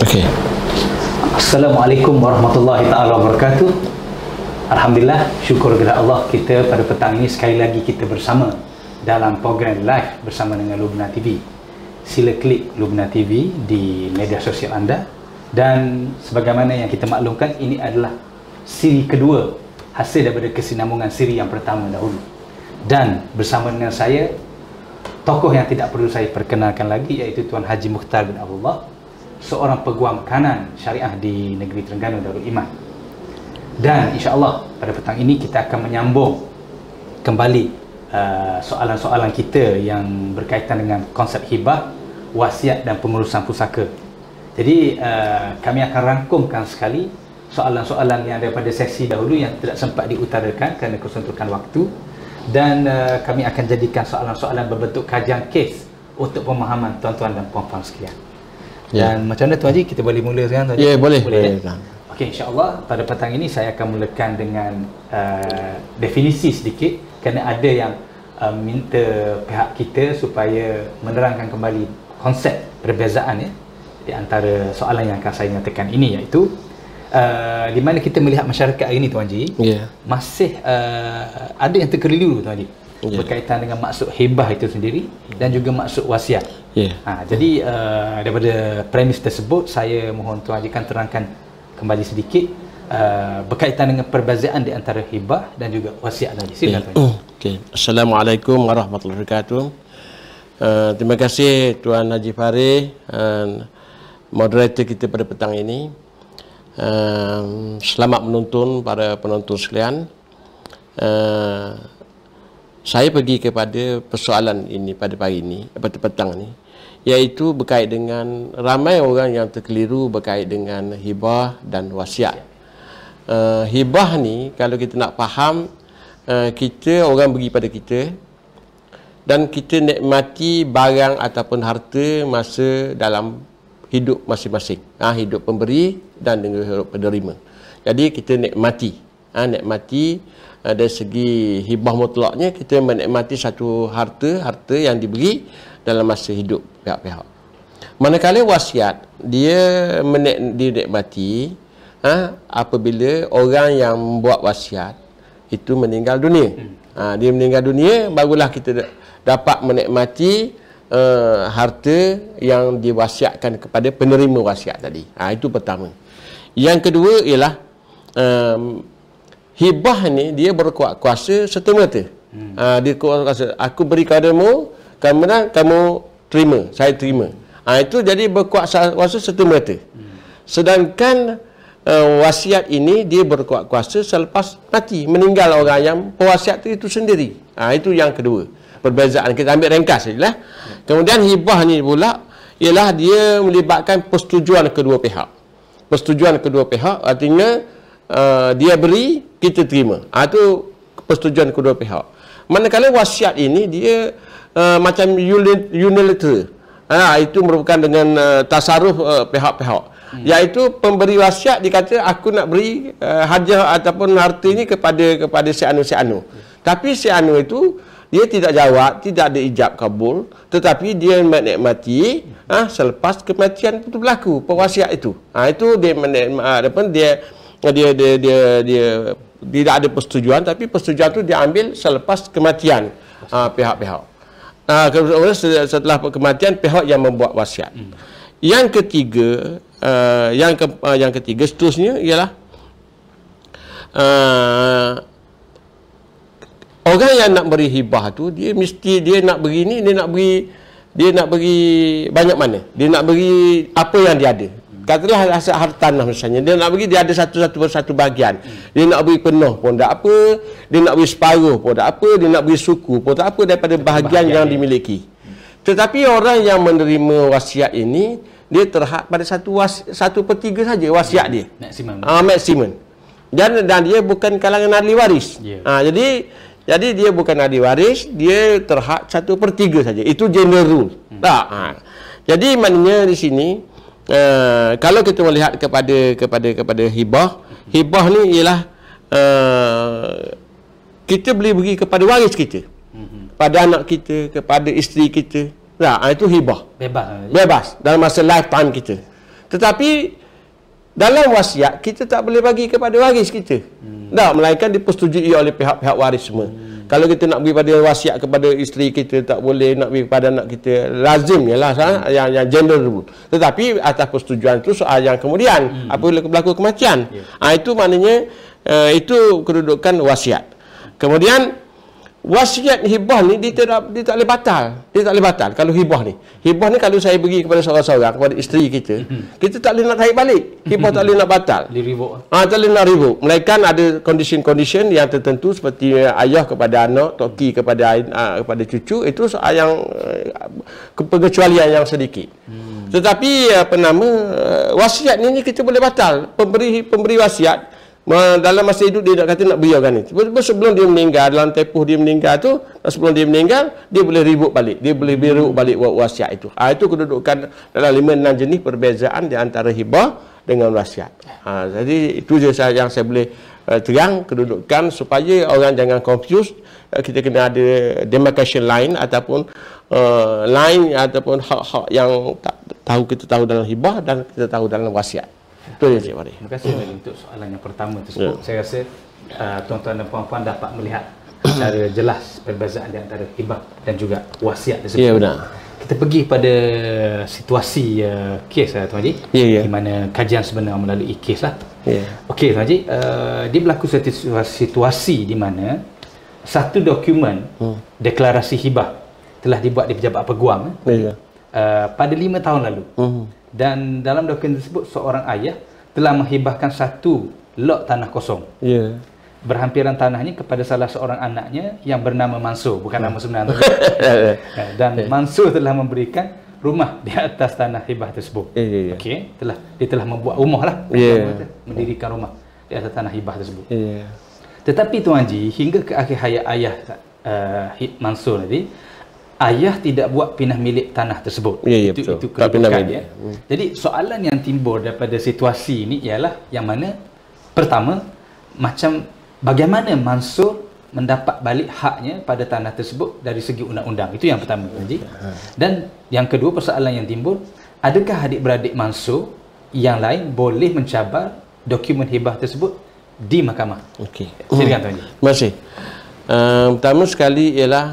Okey. Assalamualaikum warahmatullahi taala wabarakatuh. Alhamdulillah, syukur kepada Allah, kita pada petang ini sekali lagi kita bersama dalam program live bersama dengan Lubna TV. Sila klik Lubna TV di media sosial anda, dan sebagaimana yang kita maklumkan, ini adalah siri kedua hasil daripada kesinambungan siri yang pertama dahulu. Dan bersama dengan saya, tokoh yang tidak perlu saya perkenalkan lagi, iaitu Tuan Haji Mukhtar bin Abdullah, seorang peguam kanan syariah di negeri Terengganu Darul Iman. Dan insya-Allah pada petang ini kita akan menyambung kembali soalan-soalan kita yang berkaitan dengan konsep hibah, wasiat dan pengurusan pusaka. Jadi kami akan rangkumkan sekali soalan-soalan yang daripada sesi dahulu yang tidak sempat diutarakan kerana kesuntukan waktu, dan kami akan jadikan soalan-soalan berbentuk kajian kes untuk pemahaman tuan-tuan dan puan-puan sekalian. Dan macam mana Tuan Haji, kita boleh mula sekarang Tuan Haji? Ya, boleh. Okey, insya-Allah pada petang ini saya akan mulakan dengan definisi sedikit, kerana ada yang minta pihak kita supaya menerangkan kembali konsep perbezaan ya di antara soalan yang akan saya nyatakan ini, iaitu di mana kita melihat masyarakat hari ini Tuan Haji, masih ada yang terkeliru Tuan Haji, berkaitan dengan maksud hibah itu sendiri dan juga maksud wasiat. Jadi daripada premis tersebut, saya mohon Tuan Haji kan terangkan kembali sedikit berkaitan dengan perbezaan di antara hibah dan juga wasiat tadi. Silakan Tuan Haji. Okey. Assalamualaikum warahmatullahi wabarakatuh. Terima kasih Tuan Haji Farid, moderator kita pada petang ini. Selamat menonton para penonton sekalian. Saya pergi kepada persoalan ini pada pagi ini, pada petang ini, iaitu berkait dengan ramai orang yang terkeliru berkait dengan hibah dan wasiat. Hibah ni kalau kita nak faham, kita orang bagi pada kita dan kita nikmati barang ataupun harta masa dalam hidup masing-masing. Hidup pemberi dan dengan hidup penerima. Jadi kita nikmati, dari segi hibah mutlaknya, kita menikmati satu harta yang diberi dalam masa hidup pihak-pihak. Manakala wasiat, dia dinikmati apabila orang yang membuat wasiat itu meninggal dunia. Dia meninggal dunia, barulah kita dapat menikmati harta yang diwasiatkan kepada penerima wasiat tadi. Itu pertama. Yang kedua ialah hibah ni dia berkuat kuasa serta-merta. Dia kuat kuasa, aku beri kepadamu, kamu terima, saya terima. Itu jadi berkuat kuasa serta-merta. Sedangkan wasiat ini dia berkuat kuasa selepas mati, meninggal orang yang pewasiat itu sendiri. Itu yang kedua. Perbezaan kita ambil ringkas sajalah. Kemudian hibah ni pula ialah dia melibatkan persetujuan kedua pihak. Persetujuan kedua pihak artinya dia beri, kita terima. Itu persetujuan kedua pihak. Manakala wasiat ini dia macam unilateral. Itu merupakan dengan tasarruf pihak-pihak. Iaitu pemberi wasiat dikata aku nak beri hadiah ataupun harta ini kepada si anu. Tapi si anu itu dia tidak jawab, tidak ada ijab kabul, tetapi dia menikmati selepas kematian itu berlaku pewasiat itu. Itu dia dia tidak ada persetujuan, tapi persetujuan itu diambil selepas kematian pihak-pihak. Kemudian setelah kematian pihak yang membuat wasiat. Yang ketiga, yang ketiga seterusnya ialah orang yang nak beri hibah tu dia mesti dia nak beri ni, dia nak beri banyak mana, dia nak beri apa yang dia ada. Katalah hartanah misalnya, dia nak beri, dia ada satu bahagian, dia nak beri penuh pun tak apa, dia nak beri separuh pun tak apa, dia nak beri suku pun tak apa daripada bahagian yang dimiliki. Tetapi orang yang menerima wasiat ini, dia terhad pada 1/3 saja wasiat dia, maksimum. Dan dia bukan kalangan ahli waris. Jadi dia bukan ahli waris, dia terhad 1/3 saja. Itu general rule. Jadi maknanya di sini kalau kita melihat kepada hibah ni ialah kita boleh beri kepada waris kita, pada anak kita, kepada isteri kita. Itu hibah. Bebas dalam masa lifetime kita. Tetapi dalam wasiat kita tak boleh bagi kepada waris kita. Tak, melainkan dipersetujui oleh pihak-pihak waris semua. Kalau kita nak bagi pada wasiat kepada isteri kita, tak boleh nak bagi kepada anak kita. Lazim ialah yang gender rule. Tetapi atas persetujuan itu soal yang kemudian apabila berlaku kematian. Itu maknanya itu kedudukan wasiat. Kemudian wasiat hibah ni dia tak boleh batal. Dia tak boleh batal kalau hibah ni. Hibah ni kalau saya bagi kepada seorang-seorang, kepada isteri kita, kita tak boleh nak tarik balik. Hibah tak boleh nak batal. Tak boleh nak revok. Melainkan ada condition-condition yang tertentu seperti ayah kepada anak, toki kepada cucu, itu soal yang pengecualian yang sedikit. Tetapi wasiat ni kita boleh batal. Pemberi wasiat dalam masa hidup dia nak kata nak beriakan ni. Sebelum dia meninggal, dalam tempoh dia meninggal tu, sebelum dia meninggal, dia boleh revok balik. Dia boleh revok balik wasiat itu. Itu kedudukan dalam 5-6 jenis perbezaan di antara hibah dengan wasiat. Jadi itu je yang saya boleh terang kedudukan supaya orang jangan confused. Kita kena ada demarcation line ataupun line ataupun hak-hak yang kita tahu dalam hibah dan kita tahu dalam wasiat. Betul ya, Cik Farid. Terima kasih untuk soalan yang pertama tersebut. Saya rasa tuan-tuan dan puan-puan dapat melihat secara jelas perbezaan di antara hibah dan juga wasiat tersebut. Ya, benar. Kita pergi pada situasi kes Tuan Haji, di mana kajian sebenar melalui kes lah. Okey Tuan Haji, dia berlaku situasi di mana satu dokumen deklarasi hibah telah dibuat di Pejabat Peguam pada 5 tahun lalu. Dan dalam dokumen tersebut seorang ayah telah menghibahkan satu lot tanah kosong. Berhampiran tanahnya kepada salah seorang anaknya yang bernama Mansur, bukan nama sebenar. Dan Mansur telah memberikan rumah di atas tanah hibah tersebut. Okey, dia telah membuat rumah lah, mendirikan rumah di atas tanah hibah tersebut. Tetapi Tuan Haji, hingga ke akhir hayat ayah Mansur tadi, ayah tidak buat pindah milik tanah tersebut. Itu kedudukan dia. Jadi soalan yang timbul daripada situasi ini ialah yang mana pertama, macam bagaimana Mansur mendapat balik haknya pada tanah tersebut dari segi undang-undang. Itu yang pertama. Dan yang kedua, persoalan yang timbul, adakah adik-beradik Mansur yang lain boleh mencabar dokumen hibah tersebut di mahkamah? Silakan Tuan Haji. Terima kasih. Pertama sekali ialah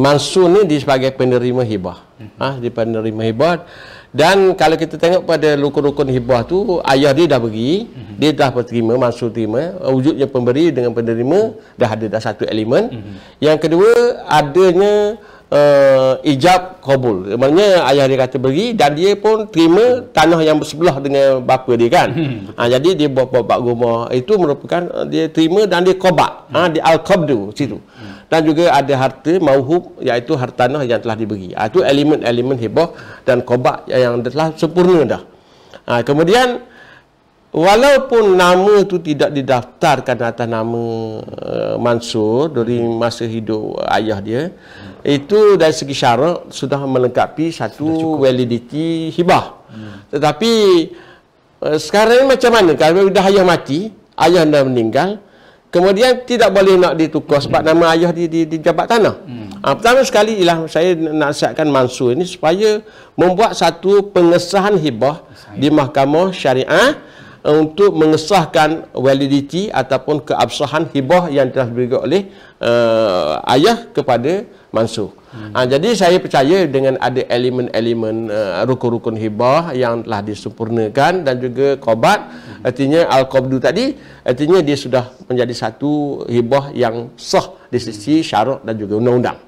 Mansur ni dia sebagai penerima hibah. Dia penerima hibah. Dan kalau kita tengok pada rukun-rukun hibah tu, ayah dia dah bagi, dia dah terima, Mansur terima. Wujudnya pemberi dengan penerima dah ada satu elemen. Yang kedua, adanya ijab kabul. Maknanya ayah dia kata beri dan dia pun terima tanah yang bersebelah dengan bapa dia kan. Jadi dia buat rumah itu merupakan dia terima dan dia qaba. Dia al-qabdu situ. Dan juga ada harta mauhub, iaitu harta tanah yang telah diberi. Itu elemen-elemen hibah dan qaba yang telah sempurna dah. Kemudian walaupun nama tu tidak didaftarkan atas nama Mansur dari masa hidup ayah dia, itu dari segi syarak sudah melengkapi satu validity hibah. Tetapi sekarang ni macam mana? Kalau dah ayah mati, ayah dah meninggal, kemudian tidak boleh nak ditukar sebab nama ayah di jabat tanah. Pertama sekali ialah saya nasihatkan Mansur ini supaya membuat satu pengesahan hibah di mahkamah syariah untuk mengesahkan validity ataupun keabsahan hibah yang telah diberikan oleh ayah kepada Mansur. Jadi saya percaya dengan ada elemen-elemen rukun-rukun hibah yang telah disempurnakan dan juga qabat, artinya al-qabdu tadi, artinya dia sudah menjadi satu hibah yang sah di sisi syarak dan juga undang-undang.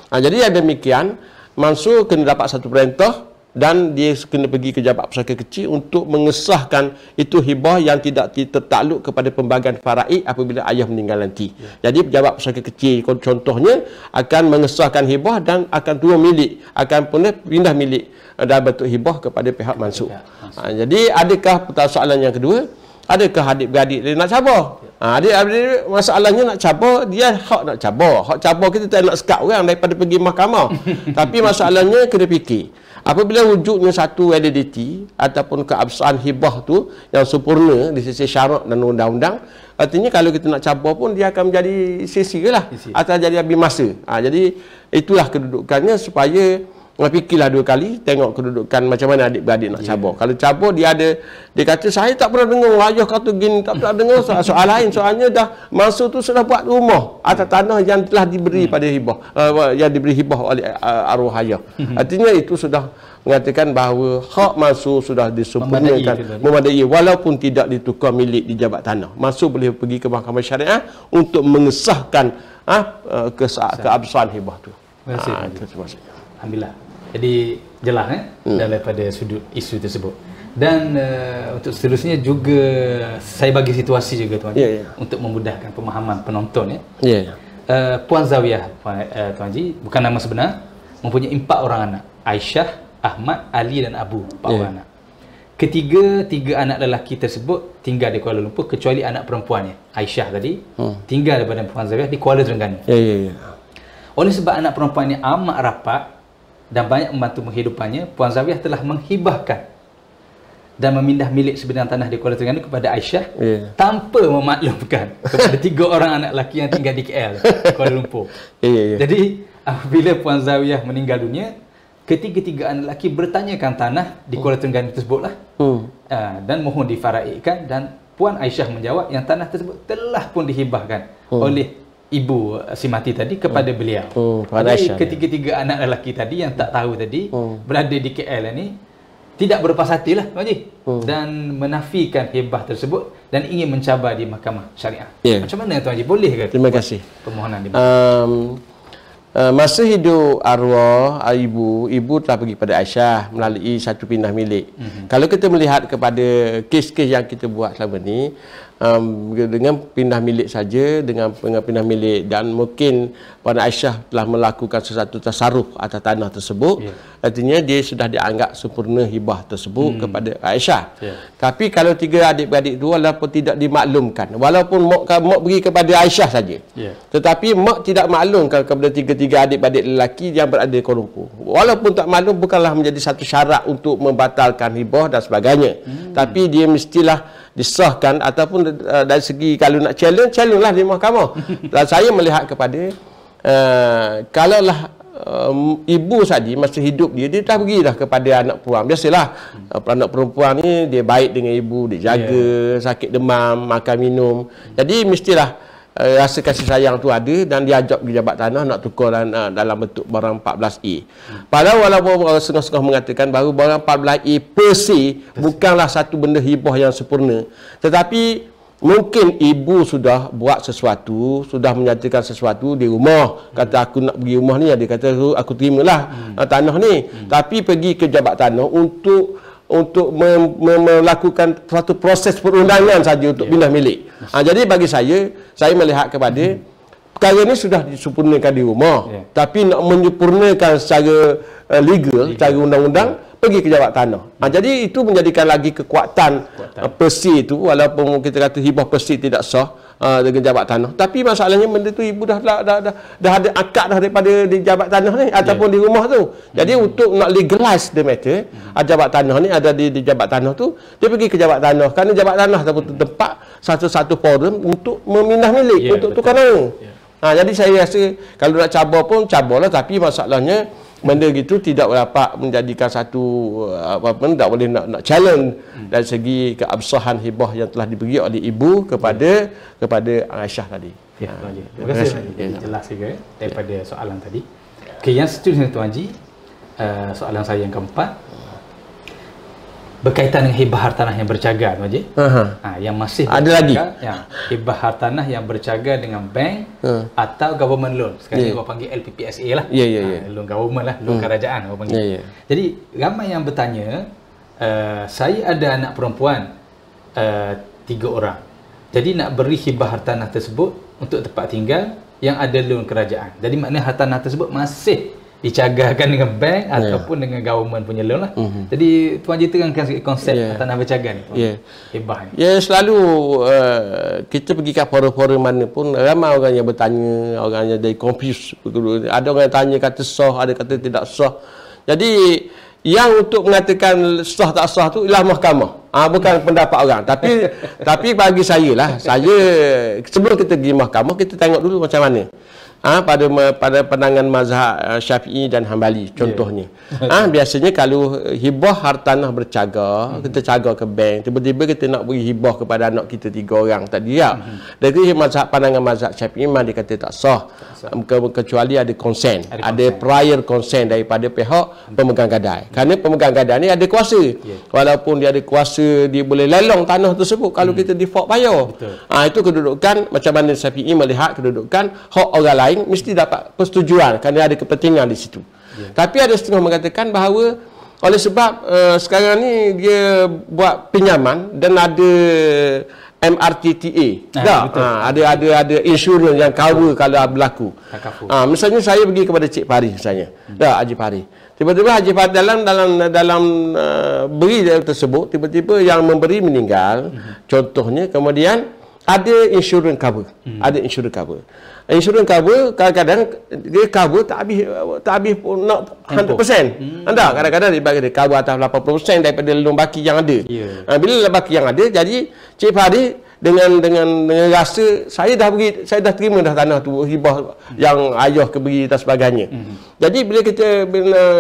Jadi yang demikian, Mansur kena dapat satu perintah dan dia kena pergi ke Jabat Pusaka Kecil untuk mengesahkan itu hibah yang tidak tertakluk kepada pembagian faraid apabila ayah meninggal nanti. Jadi Jabat Pusaka Kecil contohnya akan mengesahkan hibah dan akan dua milik, akan pindah milik dalam bentuk hibah kepada pihak Mansur. Jadi adakah persoalan yang kedua? Adakah adik-beradik dia nak cabar? Adik-beradik masalahnya nak cabar, dia hak nak cabar. Hak cabar kita tak nak sekat orang daripada pergi mahkamah. Tapi masalahnya kena fikir. Apabila wujudnya satu validity ataupun keabsahan hibah tu yang sempurna di sisi syarak dan undang-undang, artinya kalau kita nak cabar pun dia akan menjadi sia-sia lah atau jadi habis masa. Jadi itulah kedudukannya supaya Fikirlah 2 kali, tengok kedudukan macam mana adik-beradik nak cabur. Kalau cabur dia kata saya tak pernah dengar ayah kata gini, tak pernah dengar soal lain. Soalnya dah masa tu sudah buat rumah atas tanah yang telah diberi pada hibah, yang diberi hibah oleh arwah ayah. Artinya itu sudah mengatakan bahawa hak masuk sudah disempurnakan, memadai walaupun tidak ditukar milik di jabat tanah. Masuk boleh pergi ke mahkamah syariah untuk mengesahkan keabsahan hibah tu. Terima kasih. Alhamdulillah. Jadi jelas daripada sudut isu tersebut. Dan untuk seterusnya juga saya bagi situasi juga Tuan Haji, untuk memudahkan pemahaman penonton Puan Zawiyah Tuan Haji bukan nama sebenar, mempunyai 4 orang anak, Aisyah, Ahmad, Ali dan Abu, 4 orang anak. Tiga anak lelaki tersebut tinggal di Kuala Lumpur kecuali anak perempuannya, Aisyah tadi, tinggal daripada Puan Zawiyah di Kuala Terengganu. Oleh sebab anak perempuannya amat rapat dan banyak membantu menghidupannya, Puan Zawiyah telah menghibahkan dan memindah milik sebidang tanah di Kuala Terengganu kepada Aisyah tanpa memaklumkan kepada 3 orang anak lelaki yang tinggal di KL, Kuala Lumpur. Jadi apabila Puan Zawiyah meninggal dunia, ketiga-tiga anak lelaki bertanyakan tanah di Kuala Terengganu tersebutlah dan mohon difaraikan, dan Puan Aisyah menjawab yang tanah tersebut telah pun dihibahkan oleh ibu si mati tadi kepada beliau. Jadi ketiga-tiga anak lelaki tadi yang tak tahu tadi berada di KL ni tidak berlepas hati lah Pak Haji, dan menafikan hibah tersebut dan ingin mencabar di mahkamah syariah. Macam mana Tuan Haji, boleh ke? Terima kasih. Permohonan di masa hidup arwah ibu telah pergi pada Aisyah melalui satu pindah milik. Kalau kita melihat kepada kes-kes yang kita buat selama ni, dengan pindah milik saja, dengan pindah milik, dan mungkin Puan Aisyah telah melakukan sesuatu tasarruf atas tanah tersebut, artinya dia sudah dianggap sempurna hibah tersebut kepada Aisyah. Tapi kalau 3 adik-beradik itu walaupun tidak dimaklumkan, walaupun mak pergi kepada Aisyah saja, tetapi mak tidak maklumkan kepada 3 adik-beradik lelaki yang berada di Kuala Lumpur, walaupun tak maklum bukanlah menjadi satu syarat untuk membatalkan hibah dan sebagainya. Tapi dia mestilah disahkan, ataupun dari segi kalau nak challenge lah di mahkamah. Dan saya melihat kepada kalaulah ibu tadi masa hidup dia dah pergilah kepada anak perempuan. Biasalah anak perempuan ni dia baik dengan ibu, dia jaga, sakit demam, makan minum. Jadi mestilah rasa kasih sayang tu ada, dan diajak pergi jabat tanah nak tukar dalam bentuk barang 14A. Padahal walaupun setengah-setengah mengatakan bahawa barang 14A per se bukanlah satu benda hibah yang sempurna, tetapi mungkin ibu sudah buat sesuatu, sudah menyatakan sesuatu di rumah, kata aku nak pergi rumah ni, dia kata aku terimalah tanah ni, tapi pergi ke jabat tanah untuk melakukan suatu proses perundangan saja untuk pindah milik. Jadi bagi saya melihat kepada perkara ini sudah disempurnakan di rumah, tapi nak menyempurnakan secara legal, secara undang-undang, pergi ke jabat tanah. Jadi itu menjadikan lagi kekuatan persi itu, walaupun kita kata hibah persi tidak sah dengan jabat tanah, tapi masalahnya benda tu ibu dah ada akad dah daripada di jabat tanah ni ataupun di rumah tu. Jadi untuk nak legalize the matter, jabat tanah ni ada di jabat tanah tu, dia pergi ke jabat tanah, kerana jabat tanah ataupun tempat satu-satu forum untuk memindah milik, untuk tukar nama. Jadi saya rasa kalau nak cabar pun cabarlah, tapi masalahnya benda gitu tidak dapat menjadikan satu tidak boleh nak challenge dari segi keabsahan hibah yang telah diberi oleh ibu kepada Aisyah tadi. Terima kasih. Jelas juga daripada soalan tadi. Yang seterusnya Tuan Haji, soalan saya yang keempat berkaitan dengan hibah hartanah yang bercaga, Tuan Haji. Yang masih ada lagi. Hibah hartanah yang bercaga dengan bank atau government loan. Sekarang ni orang panggil LPPSA lah. Loan government lah, loan kerajaan orang panggil. Jadi ramai yang bertanya, saya ada anak perempuan 3 orang. Jadi nak beri hibah hartanah tersebut untuk tempat tinggal yang ada loan kerajaan. Jadi maknanya hartanah tersebut masih dicagakan dengan bank ataupun dengan government punya loan lah. Jadi Tuan Haji terangkan sikit konsep tanah bercaga ni, hibah ni. Selalu kita pergi ke forum-forum mana pun ramai orang yang bertanya, orang yang jadi confused. Ada orang yang tanya kata sah, ada kata tidak sah. Jadi yang untuk mengatakan sah tak sah tu ialah mahkamah. Bukan pendapat orang. Tapi bagi saya lah, sebelum kita pergi mahkamah, kita tengok dulu macam mana. pada pandangan mazhab Syafi'i dan Hambali contohnya. Biasanya kalau hibah hartanah bercaga, kita caga ke bank, tiba-tiba kita nak beri hibah kepada anak kita 3 orang tadi ya. Dari pandangan mazhab Syafi'i memang dia kata tak sah. Kecuali ada consent, ada prior consent daripada pihak pemegang gadai. Kerana pemegang gadai ni ada kuasa. Walaupun dia ada kuasa, dia boleh lelong tanah tersebut kalau kita default bayar. Itu kedudukan macam mana Syafi'i melihat kedudukan hak orang lain mesti dapat persetujuan kerana ada kepentingan di situ. Tapi ada setengah mengatakan bahawa oleh sebab sekarang ni dia buat pinjaman dan ada MRTTA. Ada insurans yang cover kalau berlaku. Misalnya saya pergi kepada Cik Pari misalnya. Haji Pari. Tiba-tiba Haji Pari dalam beri tersebut tiba-tiba yang memberi meninggal. Contohnya kemudian ada insurans cover. Ada insurans cover. Insurans cover kadang-kadang dia cover tak habis nak 100%. Kadang-kadang dia bagi dia cover atas 80% daripada loan baki yang ada. Bila loan baki yang ada, jadi Cik Fahri dengan rasa saya dah terima dah tanah tu hibah yang ayah keberi dan sebagainya. Jadi bila kita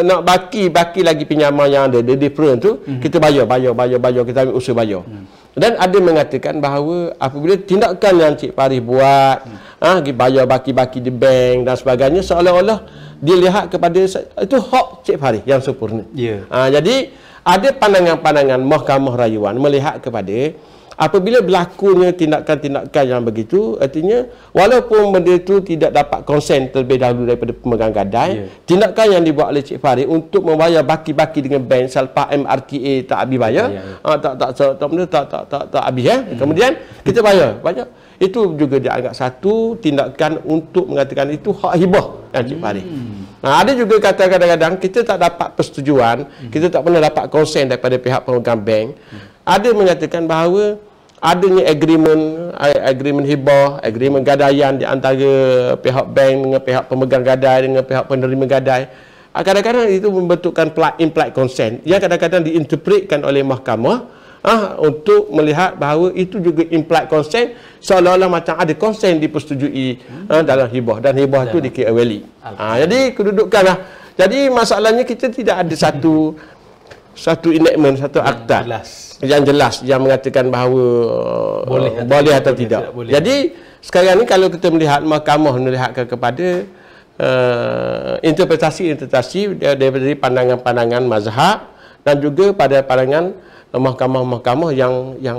nak baki lagi pinjaman yang ada, the different tu kita bayar, kita ambil usaha bayar. Dan ada mengatakan bahawa apabila tindakan yang Cik Fahri buat, bayar baki-baki di bank dan sebagainya, seolah-olah dia lihat kepada itu hak Cik Fahri yang sempurna. Jadi ada pandangan-pandangan Mahkamah Rayuan melihat kepada apabila berlakunya tindakan-tindakan yang begitu, artinya walaupun benda itu tidak dapat konsen terlebih dahulu daripada pemegang gadai, tindakan yang dibuat oleh Cik Fahri untuk membayar baki-baki dengan bank selepas MRTA tak habis bayar, tak habis kemudian kita bayar. Itu juga dianggap satu tindakan untuk mengatakan itu hak hibah yang Cik Fahri. Ada juga kata kadang-kadang kita tak dapat persetujuan, kita tak pernah dapat konsen daripada pihak pemegang bank. Ada mengatakan bahawa adanya agreement hibah, agreement gadaian di antara pihak bank dengan pihak pemegang gadai dengan pihak penerima gadai. Kadang-kadang itu membentukkan implied consent yang kadang-kadang diinterpretkan oleh mahkamah untuk melihat bahawa itu juga implied consent, seolah-olah macam ada consent dipersetujui dalam hibah, dan hibah itu dikira valid. Jadi kedudukan lah. Jadi masalahnya kita tidak ada satu enactment, satu akta yang jelas yang mengatakan bahawa boleh atau tidak. Jadi sekarang ni kalau kita melihat mahkamah melihatkan kepada interpretasi dari pandangan-pandangan mazhab dan juga pada pandangan mahkamah-mahkamah yang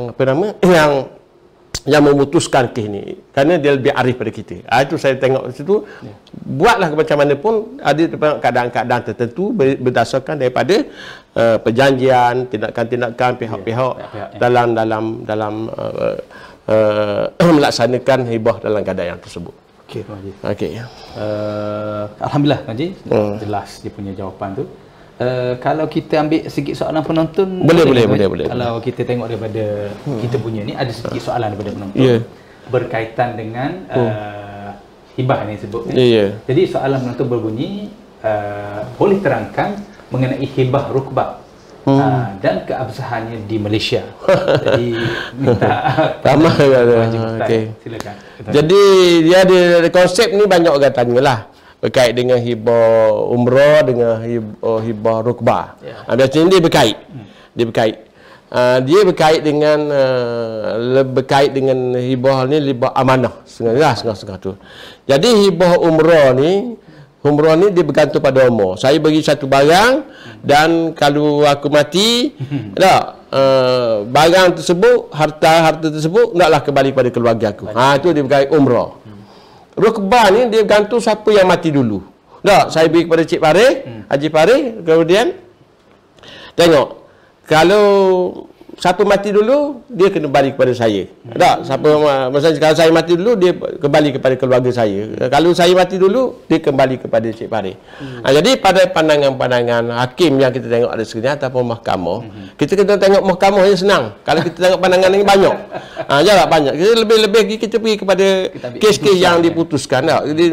memutuskan kes ini, kerana dia lebih arif pada kita. Itu saya tengok di situ. Buatlah macam mana pun ada keadaan-keadaan tertentu berdasarkan daripada perjanjian, tindakan-tindakan pihak-pihak dalam melaksanakan hibah dalam keadaan tersebut. Okey. Alhamdulillah Haji, jelas dia punya jawapan tu. Kalau kita ambil sedikit soalan penonton, boleh. Kalau kita tengok daripada kita punya ni, ada sedikit soalan daripada penonton berkaitan dengan hibah ni sebut. Jadi soalan penonton berbunyi, boleh terangkan mengenai hibah rukbah dan keabsahannya di Malaysia. Jadi minta ramah silakan. Jadi dia ada konsep ni, banyak orang tanyalah berkait dengan hibah umrah dengan hibah rukbah. Biasanya dia berkait. Dia berkait dengan hibah ni, hibah amanah setengah tu. Jadi hibah umrah ni dia bergantung pada umur. Saya bagi satu barang dan kalau aku mati, barang tersebut, harta tersebut naklah kembali pada keluarga aku. Itu dia berkait umrah. Rukbah ni dia bergantung siapa yang mati dulu. Saya beri kepada Cik Fahri, Haji Fahri, kemudian tengok kalau siapa mati dulu, dia kena balik kepada saya. Maksudnya kalau saya mati dulu, dia kembali kepada keluarga saya. Kalau saya mati dulu, dia kembali kepada Cik Fahri. Jadi pada pandangan-pandangan hakim yang kita tengok ada sekalian ataupun mahkamah, kita kena tengok mahkamah yang senang. Kalau kita tengok pandangan yang banyak, jangan banyak. Kita lebih-lebih kita pergi kepada kes-kes yang diputuskan. Jadi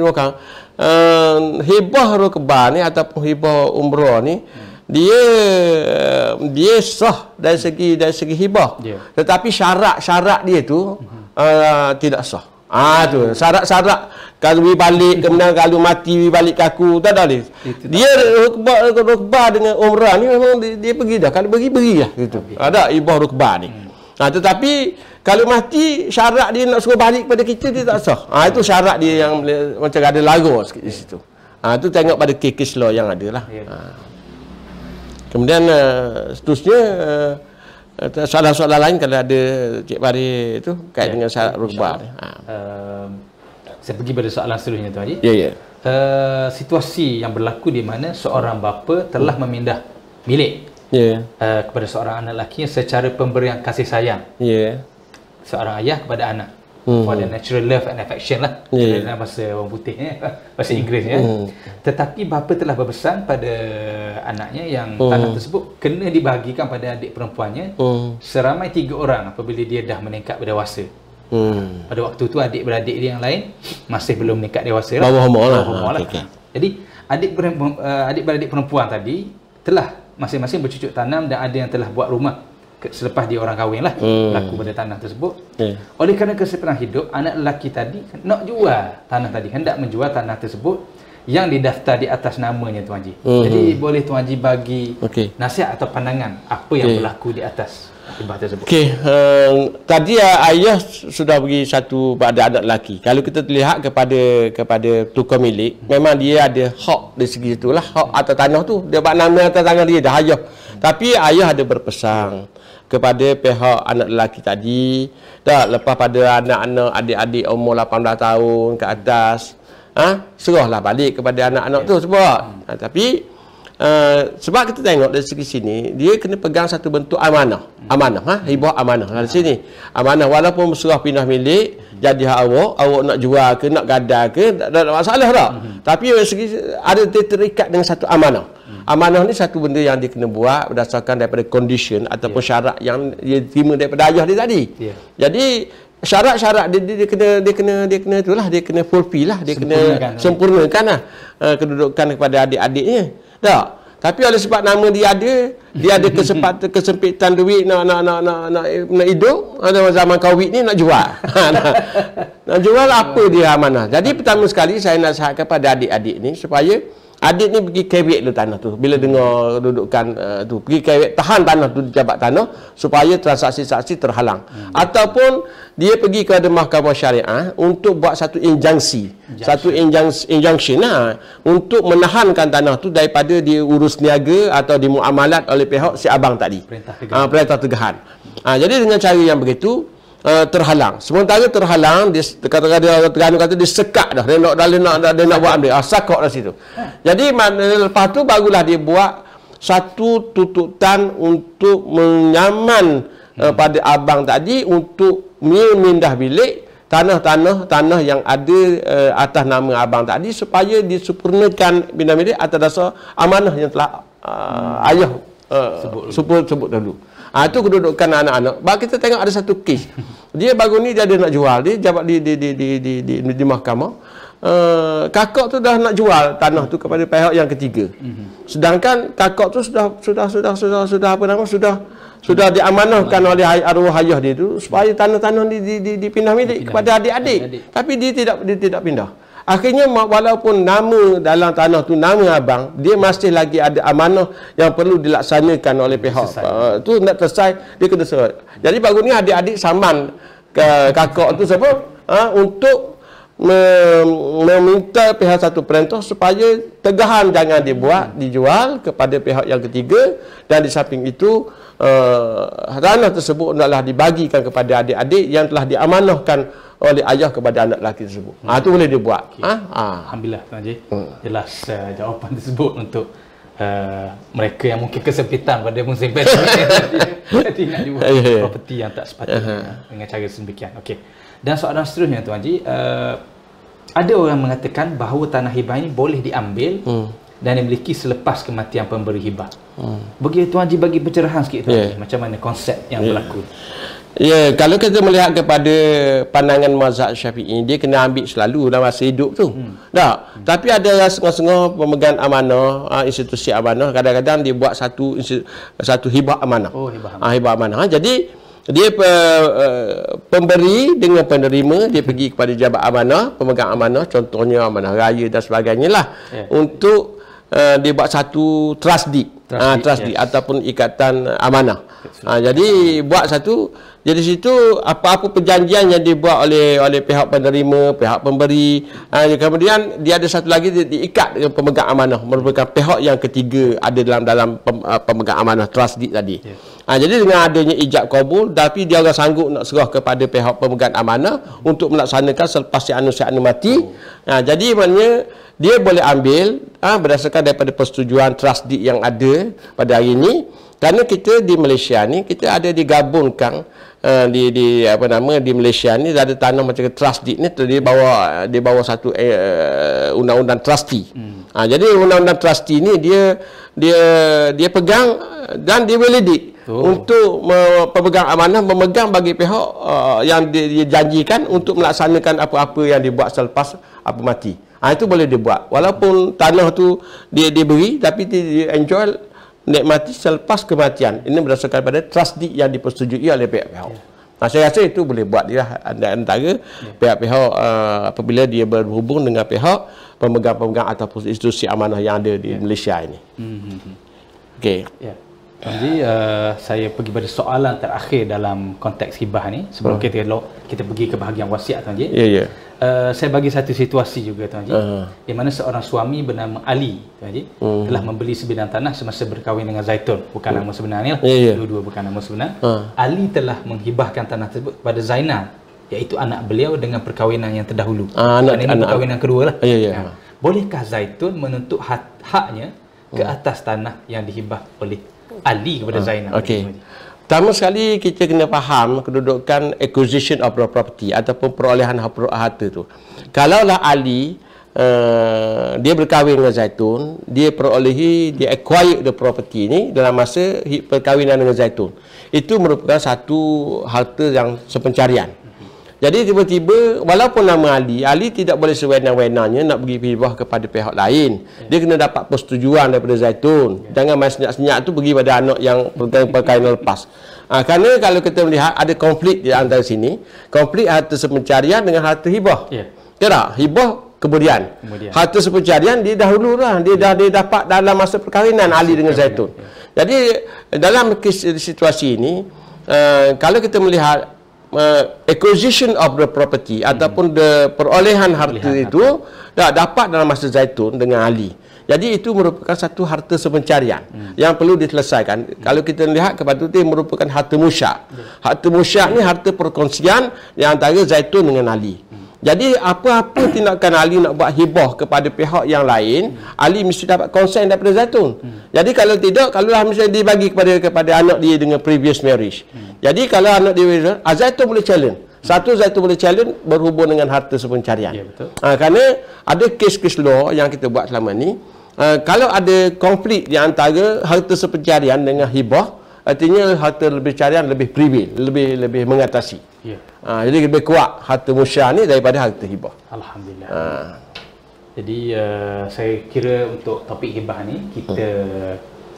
hibah rukbah ni ataupun hibah umrah ni, dia sah dari segi hibah, tetapi syarat dia tu tidak sah. Tu syarat-syarat kalau we balik kemudian kalau mati we balik ke aku, tak ada dia. Dia rukbah dengan umrah ni memang dia pergi dah. Kalau beri lah gitu. Ada ibah rukbah ni. Tetapi kalau mati syarat dia nak suruh balik kepada kita, dia tak sah. Itu syarat dia yang macam ada lara sikit di situ. Itu tengok pada case law yang ada lah. Kemudian seterusnya soalan-soalan lain kalau ada Cik Bari itu kait dengan syarat rukbah ni. Saya pergi pada soalan seterusnya Tuan Haji. Ya. Situasi yang berlaku di mana seorang bapa telah memindah milik kepada seorang anak lelaki secara pemberian kasih sayang. Seorang ayah kepada anak. For the natural love and affection lah. Dalam bahasa orang putih bahasa Inggeris Tetapi bapa telah berpesan pada anaknya yang tanah tersebut kena dibahagikan pada adik perempuannya seramai 3 orang apabila dia dah meningkat berdewasa. Pada waktu tu adik-beradik dia yang lain masih belum meningkat dewasa lah. Bawah umur lah. Jadi adik-beradik perempuan tadi telah masing-masing bercucuk tanam dan ada yang telah buat rumah selepas dia orang kahwin lah berlaku pada tanah tersebut. Oleh kerana kesempatan hidup, anak lelaki tadi nak jual tanah tadi, hendak menjual tanah tersebut yang didaftar di atas namanya Tuan Haji. Jadi boleh Tuan Haji bagi nasihat atau pandangan apa yang berlaku di atas hibah tersebut. Tadi ayah sudah bagi satu pada anak lelaki. Kalau kita lihat kepada tukar milik, memang dia ada hak dari segi itulah, hak atas tanah tu dia buat nama atas tangan dia dah ayah. Tapi ayah ada berpesan kepada pihak anak lelaki tadi, dah lepas pada anak-anak adik-adik umur 18 tahun ke atas, serahlah balik kepada anak-anak tu sebab. Tapi sebab kita tengok dari segi sini, dia kena pegang satu bentuk amanah. Hibah amanah dari sini. Amanah walaupun serah pindah milik, jadi hak awak nak jual ke, nak gadai ke, tak ada masalah tak. Tapi dari segi ada terikat dengan satu amanah. Amanah ni satu benda yang dia kena buat berdasarkan daripada condition ataupun syarat yang dia terima daripada ayah dia tadi. Jadi syarat-syarat dia kena itulah, dia kena fulfill lah, dia kena sempurnakan lah kedudukan kepada adik-adiknya. Tak. Tapi oleh sebab nama dia ada kesempitan duit nak hidup, ada zaman Covid ni nak jual. Nak jual apa dia amanah. Jadi pertama sekali saya nasihatkan kepada adik-adik ni supaya adik ni pergi kewek dulu tanah tu. Bila dengar kedudukan tu, pergi kewek tahan tanah tu di jabat tanah supaya transaksi-transaksi terhalang. Ataupun dia pergi ke mahkamah syariah untuk buat satu injunksi, satu injunction untuk menahankan tanah tu daripada diurus niaga atau dimuamalat oleh pihak si abang tadi. Perintah tegahan. Jadi dengan cara yang begitu terhalang. Sementara terhalang, dia kata dia sekat dah. Dia nak buat ambil. Sakok dah situ. Jadi lepas tu barulah dia buat satu tuntutan untuk menyaman pada abang tadi untuk memindah bilik tanah yang ada atas nama abang tadi supaya disempurnakan pindah milik atas dasar amanah yang telah ayah sebut dulu. Itu kedudukan anak-anak. Bahawa kita tengok ada satu kes. Dia baru ni dia ada nak jual. Dia jabat di mahkamah. Kakak tu dah nak jual tanah tu kepada pihak yang ketiga. Sedangkan kakak tu sudah apa nama? Sudah diamanahkan oleh arwah ayah dia tu supaya tanah-tanah dipindah milik kepada adik-adik. Tapi dia tidak pindah. Akhirnya walaupun nama dalam tanah tu nama abang, dia masih lagi ada amanah yang perlu dilaksanakan oleh pihak tu nak selesai, dia kena serah. Jadi baru ni adik-adik saman ke kakak tu siapa untuk meminta pihak satu perintah supaya tegahan jangan dijual kepada pihak yang ketiga, dan di samping itu tanah tersebut hendaklah dibagikan kepada adik-adik yang telah diamanahkan oleh ayah kepada anak lelaki tersebut. Itu boleh dia buat. Alhamdulillah Tuan Haji. Jelas jawapan tersebut untuk mereka yang mungkin kesempitan pada musim pandemik jadi nak jual properti yang tak sepatutnya dengan cara sedemikian. Okey. Dan soalan seterusnya Tuan Haji, ada orang mengatakan bahawa tanah hibah ini boleh diambil dan dimiliki selepas kematian pemberi hibah. Bagi Tuan Haji bagi pencerahan sikit Tuan Haji, macam mana konsep yang berlaku? Kalau kita melihat kepada pandangan mazhab Syafi'i, dia kena ambil selalu dalam masa hidup tu. Tapi ada setengah-setengah pemegang amanah, institusi amanah, kadang-kadang dia buat satu hibah amanah. Hibah amanah. Jadi dia pemberi dengan penerima, dia pergi kepada jabat amanah, pemegang amanah, contohnya amanah raya dan sebagainya lah, untuk dia buat satu trust deed, ataupun ikatan amanah. Jadi buat satu, jadi situ apa-apa perjanjian yang dibuat oleh pihak penerima, pihak pemberi, kemudian dia ada satu lagi diikat dengan pemegang amanah, merupakan pihak yang ketiga ada dalam pemegang amanah trust deed tadi. Jadi dengan adanya ijab kabul, tapi dia orang sanggup nak serah kepada pihak pemegang amanah untuk melaksanakan selepas si anu mati. Jadi maknanya dia boleh ambil berdasarkan daripada persetujuan trust deed yang ada pada hari ini. Kerana kita di Malaysia ni, kita ada digabungkan di Malaysia ni ada tanah macam trust deed ni di bawah satu undang-undang trustee. Jadi undang-undang trustee ni dia pegang dan dia boleh deed untuk pemegang amanah memegang bagi pihak yang dia janjikan untuk melaksanakan apa-apa yang dibuat selepas apa mati. Itu boleh dibuat. Walaupun tanah tu dia diberi, tapi dia enjoy nikmati selepas kematian. Ini berdasarkan pada trust deed yang dipersetujui oleh pihak-pihak. Saya rasa itu boleh buat dia antara pihak-pihak apabila dia berhubung dengan pihak pemegang-pemegang ataupun institusi amanah yang ada di Malaysia ini. Okey. Jadi saya pergi pada soalan terakhir dalam konteks hibah ni sebelum kita pergi ke bahagian wasiat, Tuan Haji. Saya bagi satu situasi juga, Tuan Haji, di mana seorang suami bernama Ali, Tuan Haji, telah membeli sebidang tanah semasa berkahwin dengan Zaitun, bukan nama sebenarnya, dua-dua bukan nama sebenar. Ali telah menghibahkan tanah tersebut kepada Zainal, iaitu anak beliau dengan perkahwinan yang terdahulu. Ini perkahwinan kedua lah. Bolehkah Zaitun menuntut haknya ke atas tanah yang dihibah oleh Ali kepada Zainal? Pertama sekali kita kena faham kedudukan acquisition of property ataupun perolehan harta tu. Kalaulah Ali dia berkahwin dengan Zaitun, dia acquire the property ni dalam masa perkahwinan dengan Zaitun. Itu merupakan satu harta yang sepencarian. Jadi tiba-tiba walaupun nama Ali tidak boleh sewenang-wenangnya nak bagi hibah kepada pihak lain. Dia kena dapat persetujuan daripada Zaitun. Jangan main senyap-senyap tu pergi pada anak yang perkahwinan lepas. Kerana kalau kita melihat ada konflik di antara sini, konflik harta sepencarian dengan harta hibah. Tak? Hibah kemudian. Harta sepencarian dia dahulu lah. Dia dapat dalam masa perkahwinan Ali dengan Zaitun. Jadi dalam situasi ini, kalau kita melihat acquisition of the property ataupun perolehan harta itu dapat dalam masa Zaitun dengan Ali. Jadi itu merupakan satu harta sepencarian yang perlu diselesaikan. Kalau kita lihat kepada itu merupakan harta musyak. Harta musyak ni harta perkongsian yang antara Zaitun dengan Ali. Jadi apa-apa tindakan Ali nak buat hibah kepada pihak yang lain, Ali mesti dapat konsen daripada Zaitun. Jadi kalau tidak, kalaulah misalnya dibagi kepada anak dia dengan previous marriage. Jadi kalau anak dia Zaitun boleh challenge. Satu, Zaitun boleh challenge berhubung dengan harta sepencarian. Kerana ada kes-kes law yang kita buat selama ni, kalau ada konflik di antara harta sepencarian dengan hibah, artinya harta sepencarian lebih prevail, lebih mengatasi. Jadi lebih kuat harta musyak ni daripada harta hibah. Alhamdulillah. Jadi saya kira untuk topik hibah ni kita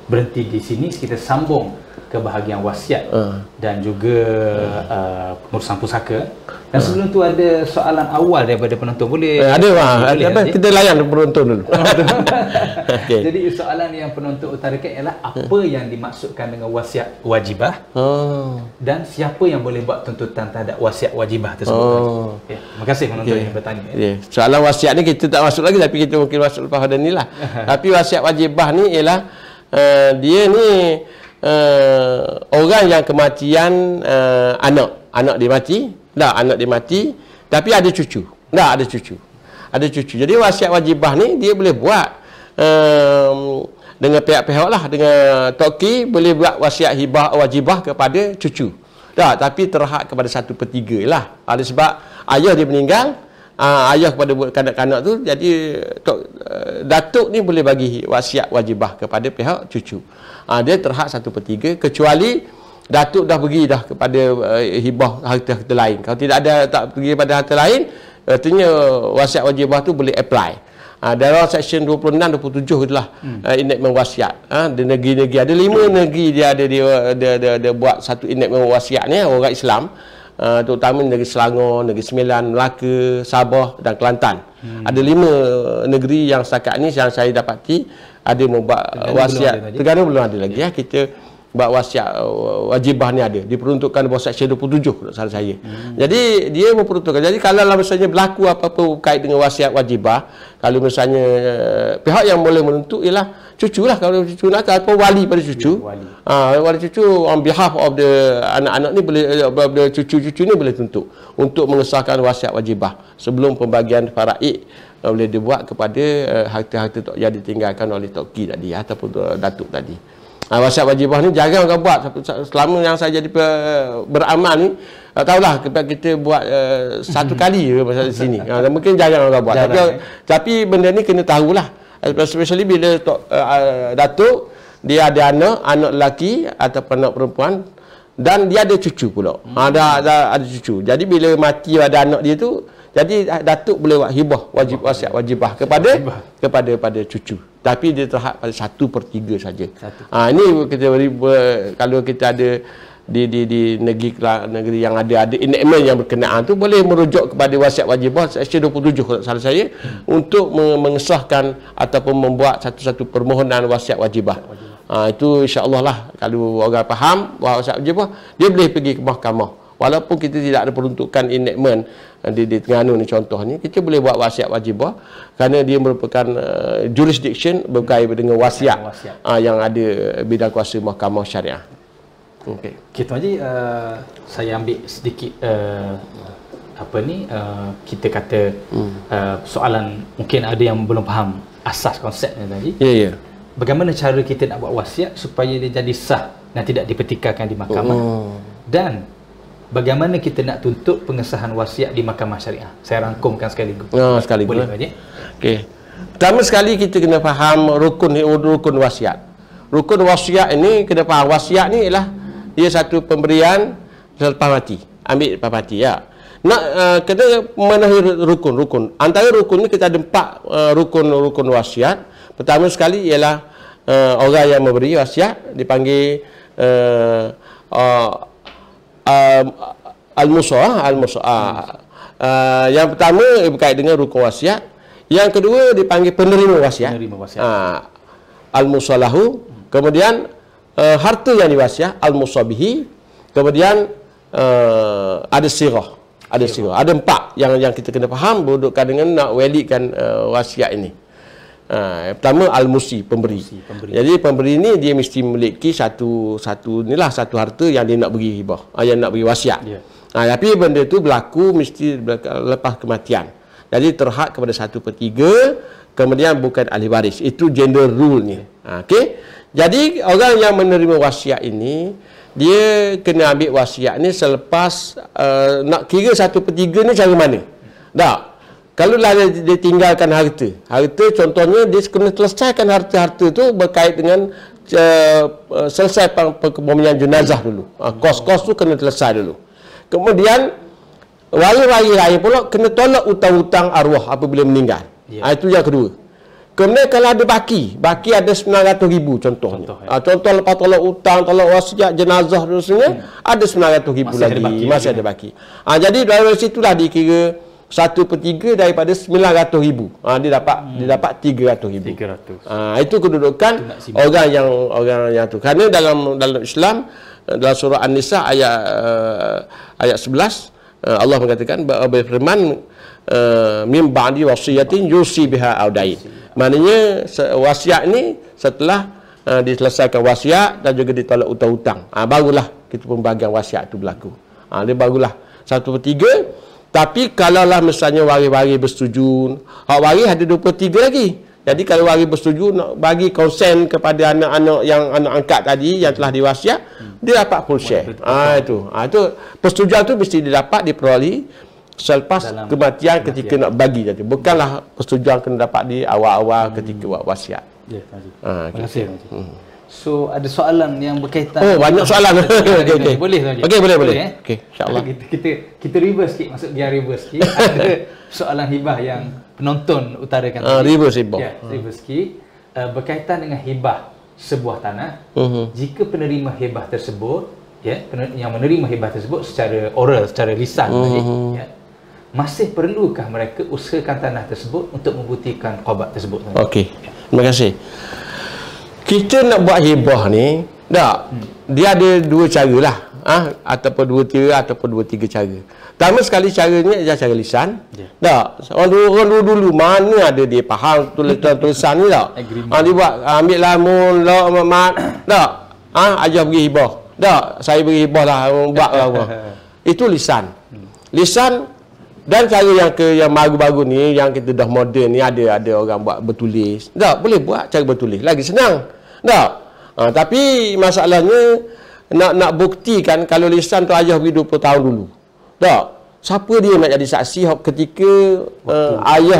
berhenti di sini, kita sambung ke bahagian wasiat dan juga pengurusan pusaka. Dan sebelum tu ada soalan awal daripada penonton, boleh? Kita layan penonton dulu. Jadi soalan yang penonton utarakan ialah apa yang dimaksudkan dengan wasiat wajibah dan siapa yang boleh buat tuntutan terhadap wasiat wajibah tersebut. Terima kasih penonton yang bertanya. Soalan wasiat ni kita tak masuk lagi, tapi kita mungkin masuk lepas pada ni lah. Tapi wasiat wajibah ni ialah dia ni orang yang kematian anak dia mati. Anak dia mati, tapi ada cucu. Ada cucu. Jadi wasiat wajibah ni dia boleh buat dengan pihak-pihak lah, dengan toki boleh buat wasiat hibah wajibah kepada cucu. Tapi terhad kepada 1/3 lah. Ada sebab ayah dia meninggal, ayah kepada kanak-kanak tu, jadi datuk ni boleh bagi wasiat wajibah kepada pihak cucu. Dia terhad 1/3, kecuali datuk dah pergi dah kepada hibah harta-harta lain. Kalau tidak ada, tak pergi pada harta lain, artinya wasiat wajibah tu boleh apply. Dalam seksyen 26 27 itulah enactment wasiat. Di negeri-negeri ada 5 negeri dia buat satu enactment wasiat ni, orang Islam. Terutama negeri Selangor, negeri Sembilan, Melaka, Sabah dan Kelantan. Ada 5 negeri yang setakat ni yang saya dapati ada membuat wasiat. Terengganu belum ada lagi ya. Kita buat wasiat wajibah ni ada. Diperuntukkan bawah seksyen 27 salah saya. Jadi dia memperuntukkan. Jadi kalau misalnya berlaku apa-apa berkait dengan wasiat wajibah, kalau misalnya pihak yang boleh menuntut ialah cucu lah, kalau cucu nak atau wali pada cucu. Wali cucu on behalf of the anak-anak ni boleh, cucu-cucu ni boleh tuntut untuk mengesahkan wasiat wajibah sebelum pembagian faraid boleh dibuat kepada harta-harta yang ditinggalkan oleh Tok Ki tadi ataupun Datuk tadi. Wasiat wajibah ni jarang orang buat. Selama yang saya jadi beramal ni, tahulah kita buat satu kali je pasal di sini. Mungkin jarang orang buat. Tapi benda ni kena tahulah. Especially bila Datuk dia ada anak lelaki ataupun anak perempuan dan dia ada cucu pula. Ada cucu. Jadi bila mati ada anak dia tu, jadi Datuk boleh buat hibah wasiat wajibah kepada cucu. Tapi dia terhad pada 1/3 saja. Ini kita beri, kalau kita ada di negeri yang ada enactment yang berkenaan tu, boleh merujuk kepada wasiat wajibah seksyen 27 kalau salah saya untuk mengesahkan ataupun membuat satu-satu permohonan wasiat wajibah. Itu insya-Allah lah, kalau orang faham wasiat wajibah, dia boleh pergi ke mahkamah. Walaupun kita tidak ada peruntukan enactment di Terengganu ni contohnya, kita boleh buat wasiat wajibah kerana dia merupakan jurisdiction berkaitan dengan wasiat yang ada bidang kuasa mahkamah syariah. Okey. Tuan Haji, saya ambil sedikit kita kata soalan, mungkin ada yang belum faham asas konsepnya Tuan Haji. Ya. Bagaimana cara kita nak buat wasiat supaya dia jadi sah dan tidak dipertikaikan di mahkamah? Dan bagaimana kita nak tuntut pengesahan wasiat di mahkamah syariah? Saya rangkumkan sekaligus. Sekaligus. Boleh Tuan Haji? Okey. Pertama sekali kita kena faham rukun wasiat. Rukun wasiat ini kena faham, wasiat ni ialah dia satu pemberian selepas mati, ambil lepas mati ya. Nak kena memenuhi rukun. Antara rukun ni kita ada 4 rukun wasiat. Pertama sekali ialah orang yang memberi wasiat dipanggil al-musa. Yang pertama berkait dengan rukun wasiat. Yang kedua dipanggil penerima wasiat. Al-musalahu. Kemudian harta yang diwasiat, al-musabihi. Kemudian ada sirah. Ada 4 yang kita kena faham berhubungan dengan nak walikan wasiat ini. Yang pertama al-musi, pemberi. Jadi pemberi ni dia mesti memiliki satu harta yang dia nak beri hibah, yang nak beri wasiat. Tapi benda tu berlaku mesti lepas kematian. Jadi terhad kepada 1/3, kemudian bukan ahli waris. Itu general rule ni. Okey. Jadi orang yang menerima wasiat ini, dia kena ambil wasiat ni selepas nak kira 1/3 ni cara mana? Kalau lah dia tinggalkan harta contohnya dia kena selesaikan harta tu berkait dengan selesai pembumian jenazah dulu. Kos-kos tu kena selesai dulu. Kemudian wali-wali lain pula kena tolak hutang-hutang arwah apabila meninggal. Itu yang kedua. Kemudian kalau ada baki ada 900,000 contohnya. Contoh lepas tolak hutang, tolak wasiat, jenazah dan sebagainya, ada 900,000 lagi. Masih ada baki. Jadi dari situlah dikira 1/3 daripada 900,000. Dia dapat 300,000. Itu kedudukan orang yang tu. Kerana dalam Islam, dalam surah An-Nisa ayat 11, Allah mengatakan berfirman min ba'di wasiyatin yusi biha audain. Maknanya wasiat ni setelah diselesaikan wasiat dan juga ditolak hutang-hutang, barulah kita pembagian wasiat tu berlaku. Dia barulah 1/3. Tapi kalaulah misalnya waris-waris bersetuju, hak waris ada 2/3 lagi. Jadi kalau waris bersetuju nak bagi konsen kepada anak-anak yang anak angkat tadi yang telah diwasiat, dia dapat full share. Itu persetujuan tu mesti diperoleh selepas kematian ketika nak bagi tadi. Bukanlah persetujuan kena dapat di awal-awal ketika buat wasiat. Terima kasih. So ada soalan yang berkaitan. Oh, banyak soalan. Okey. Boleh Tuan Haji? Okey, boleh. Okey, insya-Allah. Kita reverse sikit, masuk gear reverse sikit. Ada soalan hibah yang penonton utarakan tadi. Reverse hibah. Ya, reverse sikit. Berkaitan dengan hibah sebuah tanah. Jika penerima hibah tersebut, ya, yang menerima hibah tersebut secara oral, secara lisan tadi, ya, masih perlukah mereka usahakan tanah tersebut untuk membuktikan qabat tersebut? Okey. Terima kasih. Kita nak buat hibah ni, dia ada dua cara lah. Ataupun dua tiga ataupun dua tiga cara. Pertama sekali caranya adalah cara lisan. Orang dulu mana ada dia faham tulisan ni tak? Dia buat ambil lamun, mat, ajar pergi hibah. Saya beri hibah lah, buat lah. Itu lisan. Lisan. Dan cara yang baru-baru ni, yang kita dah moden ni, ada orang buat bertulis. Boleh buat cara bertulis, lagi senang. Tapi masalahnya nak buktikan kalau lisan tu ayah pergi 20 tahun dulu. Siapa dia nak jadi saksi ketika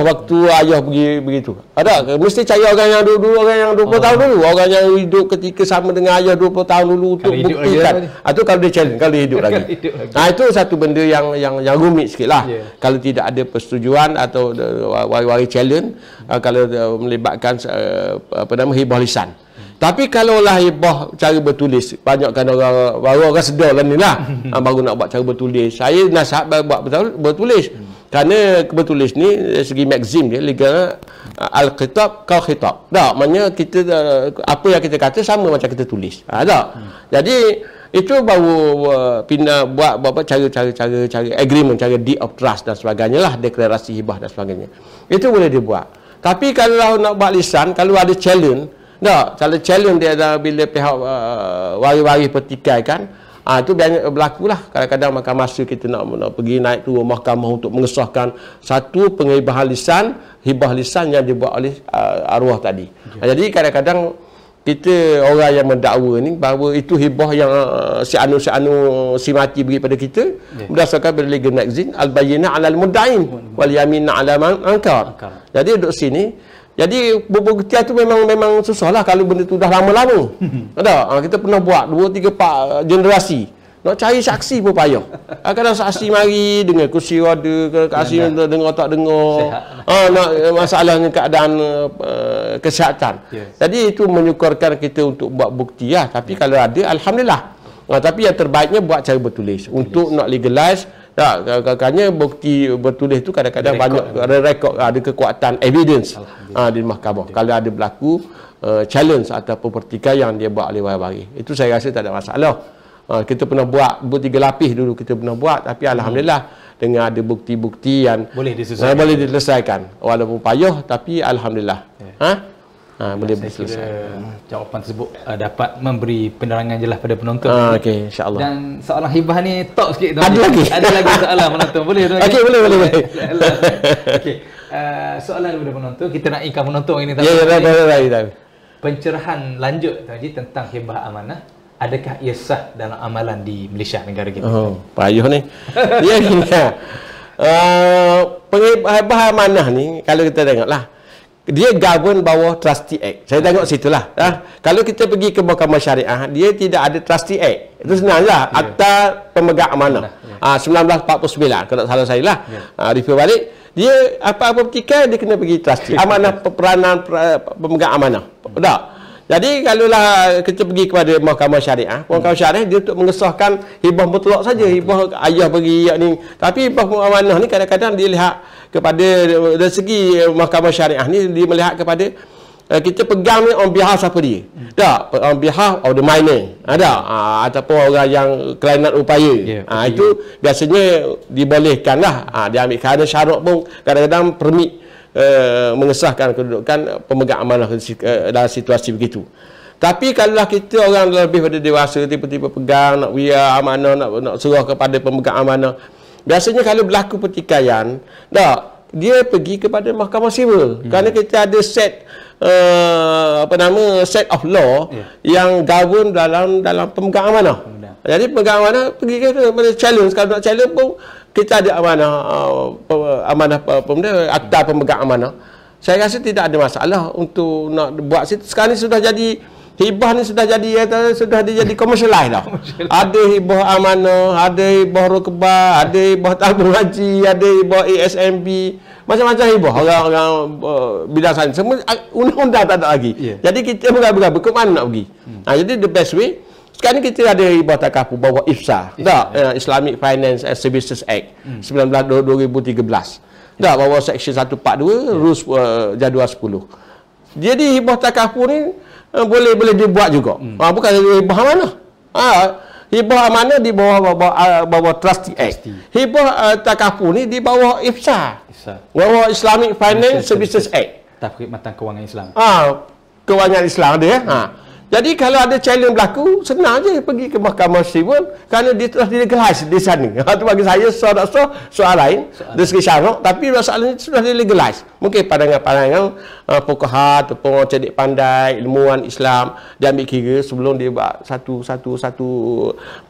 waktu ayah pergi begitu? Ada mesti cari orang yang dulu, orang yang 20 tahun dulu, orang yang hidup ketika sama dengan ayah 20 tahun dulu untuk buktikan. Atau kalau dia challenge, kalau dia hidup lagi. Itu satu benda yang rumit sikitlah. Kalau tidak ada persetujuan atau wari-wari challenge, kalau melibatkan hibah lisan. Tapi kalau lah hibah cara bertulis, banyakkan orang sedar lah ni lah. Baru nak buat cara bertulis. Saya nasihat buat bertulis. Kerana bertulis ni dari segi magazine dia legal al-khitab kal khitab. Maknanya kita apa yang kita kata sama macam kita tulis. Jadi itu baru buat cara agreement, cara deed of trust dan sebagainya lah, deklarasi hibah dan sebagainya. Itu boleh dibuat. Tapi kalau nak buat lisan, kalau ada challenge, kalau challenge dia ada bila pihak wari-wari pertikai kan, itu banyak berlaku lah. Kadang-kadang makan masa kita nak pergi naik tu mahkamah untuk mengesahkan satu penghibahan lisan, hibah lisan yang dibuat oleh arwah tadi. Jadi kadang-kadang kita orang yang mendakwa ni bahawa itu hibah yang si mati beri pada kita berdasarkan pada legal magazine al-bayyinah 'alal mudda'in wal yaminah 'ala man ankar. Jadi duduk sini. Jadi pembuktian tu memang susahlah kalau benda tu dah lama-lama. Kita pernah buat 2 3 4 generasi. Nak cari saksi pun payah. Kadang saksi mari dengan kursi roda, saksi dengar tak dengar. Nak masalahnya keadaan kesihatan. Jadi itu menyukarkan kita untuk buat bukti lah. Tapi kalau ada, alhamdulillah. Tapi yang terbaiknya buat cara bertulis untuk nak legalize. Kadang-kadang bukti bertulis tu kadang-kadang banyak rekod, ada kekuatan evidence di mahkamah. Kalau ada berlaku challenge ataupun pertikaian yang dia buat oleh wari-wari, itu saya rasa tak ada masalah. Kita pernah buat 3 lapis dulu, kita pernah buat, tapi alhamdulillah dengan ada bukti-bukti yang boleh diselesaikan. Walaupun payah, tapi alhamdulillah boleh selesai. Jawapan tersebut dapat memberi penerangan jelas pada penonton. Okey, insya-Allah. Dan soalan hibah ni talk sikit. Ada lagi soalan penonton. Boleh tuan? Okey, boleh. Okey. Soalan daripada penonton, kita nak ikan penonton ini tadi. Ya. Pencerahan lanjut Tuan Haji tentang hibah amanah. Adakah ia sah dalam amalan di Malaysia, negara kita? Payah ni. Dia gini. Penghibah amanah ni kalau kita tengoklah, dia govern bawah Trustee Act. Saya tengok situlah. Kalau kita pergi ke Mahkamah Syariah, dia tidak ada Trustee Act. Itu senanglah. Akta Pemegang Amanah. 1949 kalau tak salah saya lah. Review balik. Dia apa-apa pertikaian dia kena pergi trustee. Amanah peranan pemegang amanah. Tak? Jadi kalaulah kita pergi kepada Mahkamah Syariah, Mahkamah Syariah dia untuk mengesahkan hibah mutlak saja, hibah ayah bagi ni. Tapi hibah amanah ni kadang-kadang dia lihat kepada dari segi Mahkamah Syariah ni, dia melihat kepada kita pegang ni on behalf siapa dia. Tak, on behalf of the minor. Ada ataupun orang yang kelainan upaya. Itu biasanya dibolehkanlah. Dia ambil kerana syarat pun kadang-kadang permit mengesahkan kedudukan pemegang amanah dalam situasi begitu. Tapi kalaulah kita orang lebih pada dewasa, tiba-tiba pegang nak biar amanah, nak serah kepada pemegang amanah, biasanya kalau berlaku pertikaian, dia pergi kepada mahkamah sivil. Kerana kita ada set set of law yang govern dalam pemegang amanah. Jadi pemegang amanah pergi kepada challenge. Kalau nak challenge pun kita ada amanah akta pemegang amanah. Saya rasa tidak ada masalah untuk nak buat situ. Sekarang ni sudah jadi Hibah ni sudah jadi commercialize dah. Ada hibah amanah, ada hibah rukbah, ada hibah tabung haji, ada hibah ASMB, macam-macam hibah orang-orang bidang sains. Semua undang-undang tak ada lagi. Jadi kita berapa ke mana nak pergi? Jadi the best way sekarang ni kita ada hibah takaful bawah IFSA. Islamic Finance and Services Act 2013. Dah bawah section 142 rules jadual 10. Jadi hibah takaful ni boleh dibuat juga. Bukan hibah mana? Hibah mana di bawah Trustee Act. Hibah takaful ni di bawah IFSA. Bawah Islamic Finance Services Act. Perkhidmatan Kewangan Islam. Kewangan Islam dia. Jadi kalau ada challenge berlaku, senang je pergi ke Mahkamah Sivil kerana dia telah dilegalize di sana. Itu bagi saya soal lain dari segi syarak, tapi masalahnya sudah dilegalize. Mungkin pandangan-pandangan fuqaha ataupun cerdik pandai, ilmuwan Islam dia ambil kira sebelum dia buat satu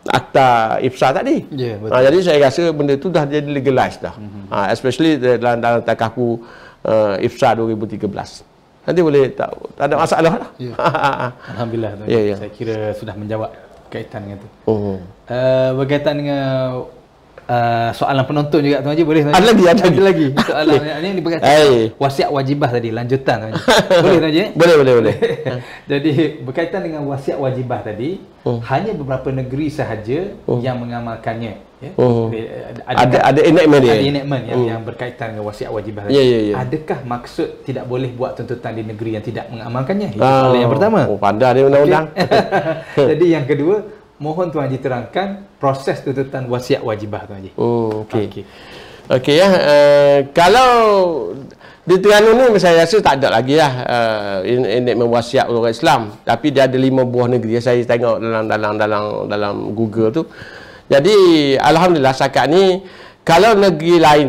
akta IFSA tadi. Jadi saya rasa benda tu dah jadi legalize dah. Especially dalam takaful IFSA 2013. Nanti boleh tak ada masalah lah. Alhamdulillah. Saya kira sudah menjawab kaitan dengan tu. Berkaitan dengan soalan penonton juga Tuan Haji, boleh? Ada lagi. Soalan ini berkaitan wasiat wajibah tadi, lanjutan Tuan Haji. Boleh Tuan Haji? Boleh. Jadi berkaitan dengan wasiat wajibah tadi, hanya beberapa negeri sahaja yang mengamalkannya. Ada enactment dia. Ada enactment yang berkaitan dengan wasiat wajibah tadi. Adakah maksud tidak boleh buat tuntutan di negeri yang tidak mengamalkannya? Itu soalan yang pertama. Pandai dia undang-undang. Jadi yang kedua, mohon Tuan Haji terangkan proses tuntutan wasiat wajibah Tuan Haji. Okey ya. Kalau di Terengganu ni saya rasa tak ada lagi lah enactment wasiat orang Islam, tapi dia ada 5 buah negeri. Saya tengok dalam Google tu. Jadi alhamdulillah setakat ni kalau negeri lain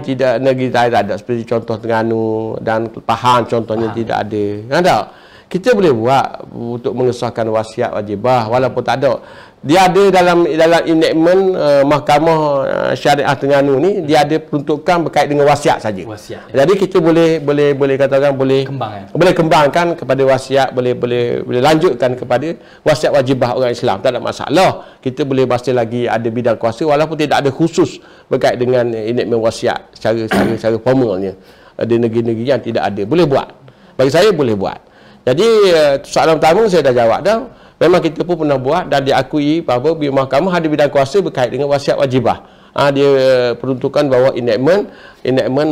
tak ada, seperti contoh Terengganu dan Pahang contohnya tidak ada. Ada. Kita boleh buat untuk mengesahkan wasiat wajibah walaupun tak ada. Dia ada dalam enactment Mahkamah Syariah Terengganu ni, dia ada peruntukan berkait dengan wasiat saja. Jadi kita boleh katakan boleh kembangkan kepada wasiat, boleh lanjutkan kepada wasiat wajibah orang Islam, tak ada masalah. Kita boleh bahas lagi ada bidang kuasa walaupun tidak ada khusus berkait dengan enactment wasiat secara formalnya. Ada negeri-negeri yang tidak ada, boleh buat. Bagi saya boleh buat. Jadi soalan pertama saya dah jawab dah. Memang kita pun pernah buat dan diakui bahawa di mahkamah ada bidang kuasa berkait dengan wasiat wajibah. Dia peruntukan bahawa enactment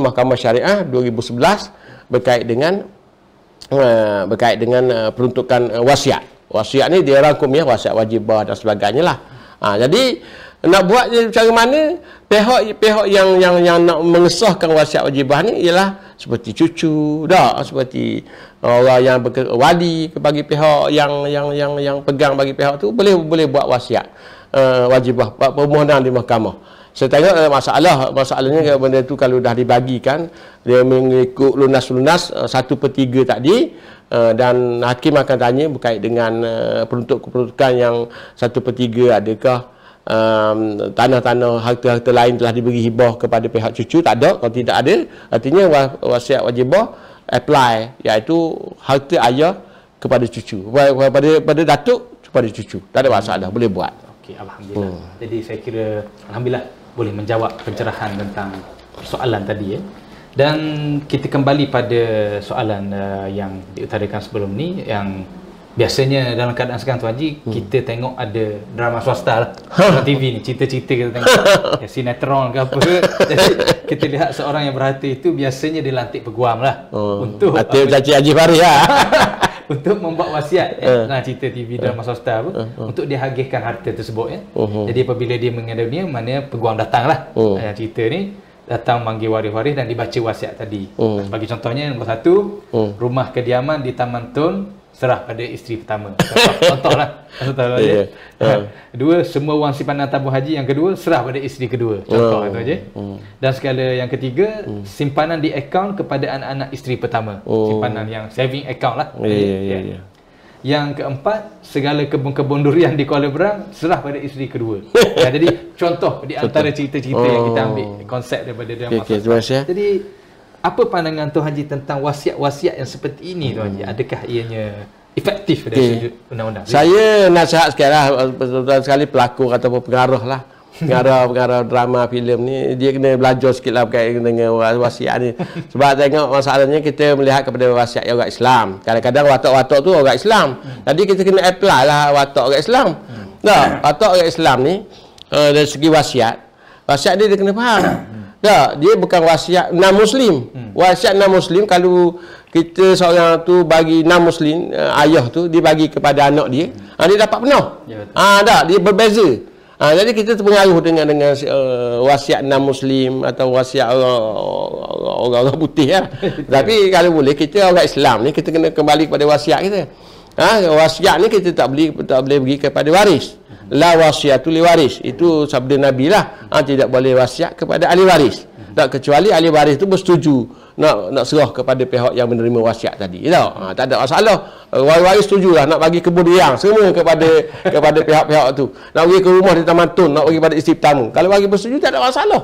Mahkamah Syariah 2011 berkait dengan peruntukan wasiat. Wasiat ni dia rangkum ya, wasiat wajibah dan sebagainya lah. Jadi nak buat cara mana, pihak yang nak mengesahkan wasiat wajibah ni ialah seperti cucu, seperti orang yang wali bagi pihak yang pegang bagi pihak tu boleh buat wasiat wajibah, permohonan di mahkamah. Saya tengok masalahnya benda tu kalau dah dibagikan dia mengikut lunas-lunas 1/3 tadi, dan hakim akan tanya berkait dengan peruntukan yang 1/3 adakah tanah-tanah harta-harta lain telah diberi hibah kepada pihak cucu. Tak ada. Kalau tidak ada, artinya wasiat wajibah apply, iaitu harta ayah kepada cucu, pada datuk kepada cucu. Tak ada masalah, boleh buat. Okey, alhamdulillah. Jadi saya kira alhamdulillah boleh menjawab pencerahan tentang soalan tadi ya. Dan kita kembali pada soalan yang diutarakan sebelum ni, yang biasanya dalam keadaan sekarang Tuan Haji, kita tengok ada drama swasta lah dalam TV ni, cerita-cerita kita tengok sinetron ke apa. Jadi kita lihat seorang yang berharta itu biasanya dilantik peguam lah untuk Cik Haji Farid lah untuk membuat wasiat cerita TV drama swasta apa, untuk dihagihkan harta tersebut ya. Jadi apabila dia meninggal dunia, mana peguam datang lah cerita ni, datang manggil waris-waris dan dibaca wasiat tadi. Sebagai contohnya, nombor 1, rumah kediaman di Taman Tun serah pada isteri pertama. Contohlah. Kedua, semua wang simpanan tabung haji yang kedua serah pada isteri kedua. Contoh itu aja. Dan segala yang ketiga, simpanan di akaun kepada anak-anak isteri pertama. Simpanan yang saving account lah. Yang keempat, segala kebun-kebun durian di Kuala Berang serah pada isteri kedua. Jadi contoh di antara cerita-cerita yang kita ambil konsep daripada drama. Jadi apa pandangan Tuan Haji tentang wasiat-wasiat yang seperti ini Tuan Haji? Adakah ianya efektif dari sudut undang-undang. Saya nasihat sekali lah, betul-betul sekali pelakon ataupun pengaruh lah. Pengarah drama filem ni dia kena belajar sikit lah berkaitan dengan wasiat ni. Sebab tengok masalahnya kita melihat kepada wasiat orang Islam. Kadang-kadang watak-watak tu orang Islam. Jadi kita kena apply lah watak orang Islam. Watak orang Islam ni dari segi wasiat dia kena faham. Dia bukan wasiat non-Muslim. Wasiat non-Muslim kalau kita seorang tu bagi non-Muslim, ayah tu dia bagi kepada anak dia, dia dapat penuh. Dia berbeza. Jadi kita terpengaruh dengan wasiat non-Muslim atau wasiat orang putih lah. Tapi kalau boleh kita orang Islam ni kita kena kembali kepada wasiat kita. Wasiat ni kita tak boleh bagi kepada waris. La wasiatu li waris. Itu sabda Nabi lah. Tidak boleh wasiat kepada ahli waris. Tak kecuali ahli waris tu bersetuju nak serah kepada pihak yang menerima wasiat tadi. Tak ada masalah. Waris setujulah nak bagi kebun riang semua kepada pihak-pihak tu. Nak bagi ke rumah di Taman Tun, nak bagi pada isteri pertama. Kalau bagi bersetuju tak ada masalah.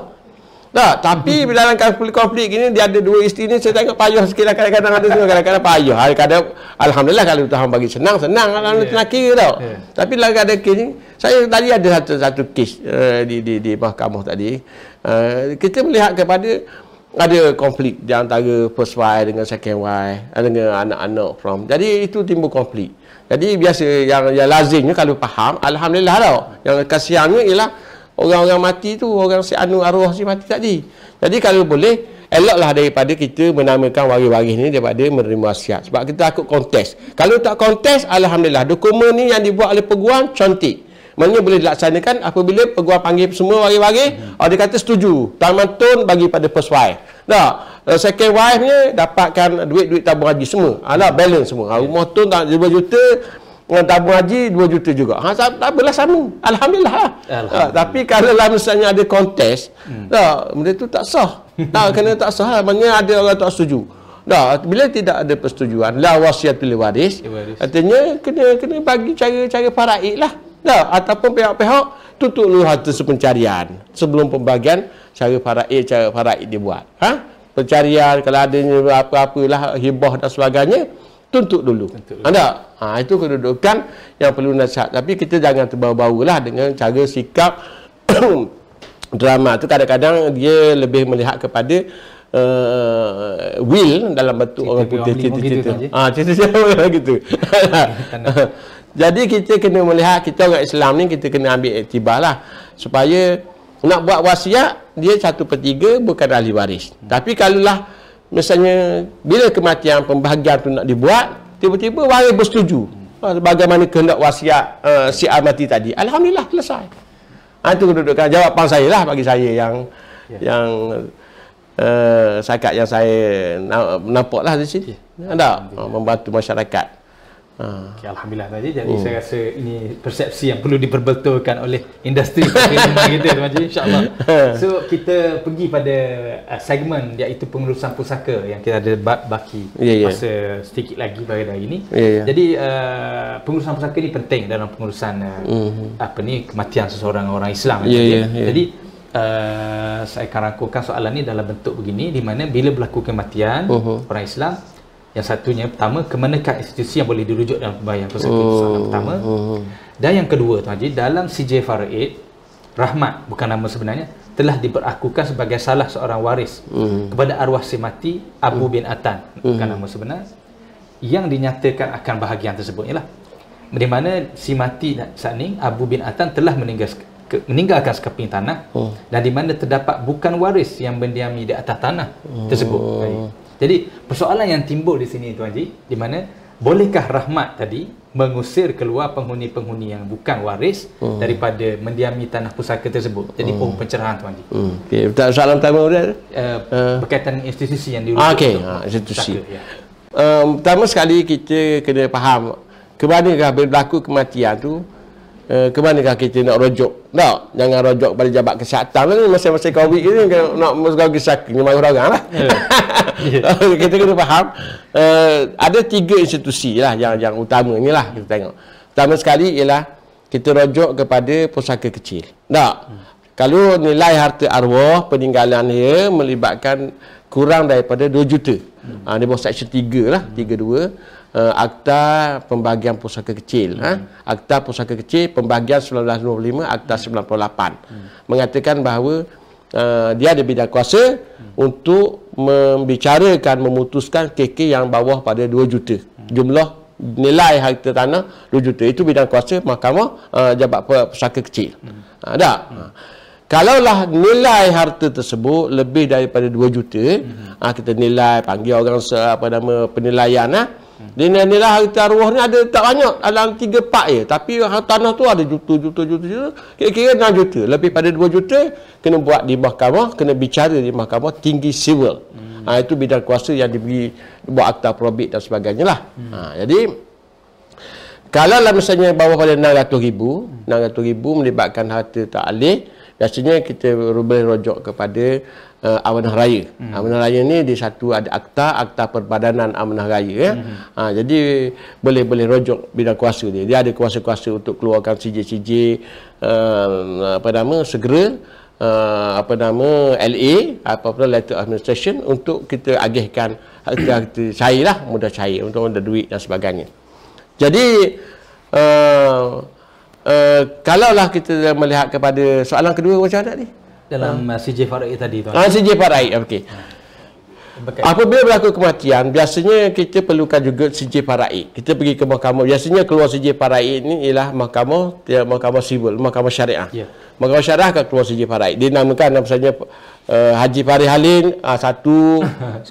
Tapi bila dalam konflik gini dia ada dua isteri ni, saya tengok payah sikit lah, kadang-kadang ada semua, kadang-kadang payah. Kadang alhamdulillah kalau Tuhan bagi senang alhamdulillah tenang kira tau. Tapi lah ada kes ni, saya tadi ada satu kes di mahkamah tadi. Kita melihat kepada ada konflik di antara first wife dengan second wife, dengan anak-anak from. Jadi itu timbul konflik. Jadi biasa yang lazimnya kalau faham, alhamdulillah tau. Yang kasihannya ialah orang-orang mati tu, orang si anu arwah si mati tadi. Jadi kalau boleh, eloklah daripada kita menamakan waris-waris ni daripada menerima wasiat. Sebab kita takut kontes. Kalau tak kontes, alhamdulillah. Dokumen ni yang dibuat oleh peguam cantik. Maknanya boleh dilaksanakan apabila peguam panggil semua waris-waris, dia kata setuju. Taman Tun bagi pada first wife. Second wife ni dapatkan duit tabung haji semua. Balance semua. Rumah Tun 2 juta, dengan tabung haji 2 juta juga. Tak apalah sama. Alhamdulillah lah. Tapi kalau lah misalnya ada kontes, benda tu tak sah. Kena tak sah lah. Maknanya ada orang tak setuju. Bila tidak ada persetujuan, la wasiatul waris, artinya kena bagi cara faraid lah. Ataupun pihak-pihak tutup dulu harta sepencarian sebelum pembagian, cara faraid dia buat. Pencarian kalau adanya apa-apalah hibah dan sebagainya, tuntut dulu. Itu kedudukan yang perlu nasihat. Tapi kita jangan terbawa-bawa lah dengan cara sikap drama tu. Kadang-kadang dia lebih melihat kepada will dalam bentuk orang putih cerita-cerita gitu. Jadi kita kena melihat, kita orang Islam ni kita kena ambil iktibar lah supaya nak buat wasiat dia 1/3 bukan ahli waris. Tapi kalaulah misalnya bila kematian pembahagian tu nak dibuat, tiba-tiba waris bersetuju bagaimana kehendak wasiat si mati tadi, alhamdulillah selesai. Itu kedudukan jawapan saya lah, bagi saya yang sakat yang saya nampaklah di sini. Membantu masyarakat. Okay, alhamdulillah tadi. Jadi saya rasa ini persepsi yang perlu diperbetulkan oleh industri perfilman kita, Tuan Haji, insya-Allah. So kita pergi pada segmen iaitu pengurusan pusaka yang kita ada baki masa sedikit lagi pada hari ini. Jadi pengurusan pusaka ni penting dalam pengurusan kematian seseorang orang Islam. Jadi saya akan rangkumkan soalan ni dalam bentuk begini, di mana bila berlaku kematian orang Islam, yang satunya pertama, ke manakah institusi yang boleh dirujuk dalam pembayaran pusaka, itu soalan pertama. Dan yang kedua, Tuan Haji, dalam CJ Faraid, Rahmat bukan nama sebenarnya, telah diperakukan sebagai salah seorang waris kepada arwah si mati Abu bin Atan, bukan nama sebenar, yang dinyatakan akan bahagian tersebut ialah di mana si mati saat ini Abu bin Atan telah meninggalkan sekeping tanah, dan di mana terdapat bukan waris yang mendiami di atas tanah tersebut. Jadi persoalan yang timbul di sini, Tuan Haji, di mana bolehkah Rahmat tadi mengusir keluar penghuni-penghuni yang bukan waris daripada mendiami tanah pusaka tersebut? Jadi pencerahan, Tuan Haji. Okey, soalan pertama berkaitan dengan institusi yang dirujuk. Institusi. Pertama sekali kita kena faham ke manakah berlaku kematian tu, ke manakah kita nak rujuk. Jangan rujuk pada jabat kesihatan ni, masa-masa Covid ni nak masuk kesihatan ni mahu orang lah. Kita kena faham ada 3 institusi lah yang utamanya lah kita tengok. Pertama sekali ialah kita rujuk kepada pusaka kecil. Kalau nilai harta arwah peninggalan dia melibatkan kurang daripada 2 juta, di bawah section 3 lah, 32, Akta Pembahagian Pusaka Kecil. Akta Pusaka Kecil Pembahagian 1925, Akta 98. Mengatakan bahawa dia ada bidang kuasa untuk membicarakan, memutuskan KK yang bawah pada 2 juta. Jumlah nilai harta tanah 2 juta. Itu bidang kuasa Mahkamah Jabat Pusaka Kecil. Kalaulah nilai harta tersebut lebih daripada 2 juta, kita nilai, panggil orang penilaian. Nilai harta arwah ni ada tak banyak, dalam 3 part je. Tapi harta tanah tu ada juta. Kira-kira 6 juta. Lebih pada 2 juta, kena buat di mahkamah, kena bicara di mahkamah tinggi civil. Itu bidang kuasa yang diberi, buat akta probit dan sebagainya lah. Jadi, kalau lah misalnya bawah pada 600,000 melibatkan harta tak alih, biasanya kita boleh rujuk kepada Amanah Raya. Amanah Raya ni di satu ada akta perbadanan Amanah Raya. Jadi boleh rujuk bidang kuasa dia. Dia ada kuasa-kuasa untuk keluarkan CJ segera LA letter of administration untuk kita agihkan harta cair lah, mudah cair untuk ada duit dan sebagainya. Jadi kalaulah kita melihat kepada soalan kedua macam mana ni? Dalam CJ Farai tadi tuan. CJ Farai, okey. Apabila berlaku kematian, biasanya kita perlukan juga CJ Farai. Kita pergi ke mahkamah. Biasanya keluar CJ Farai ini ialah mahkamah sivil, mahkamah syariah. Mahkamah syariah akan keluar CJ Farai. Dia namakan misalnya Haji Farid Halin 1/26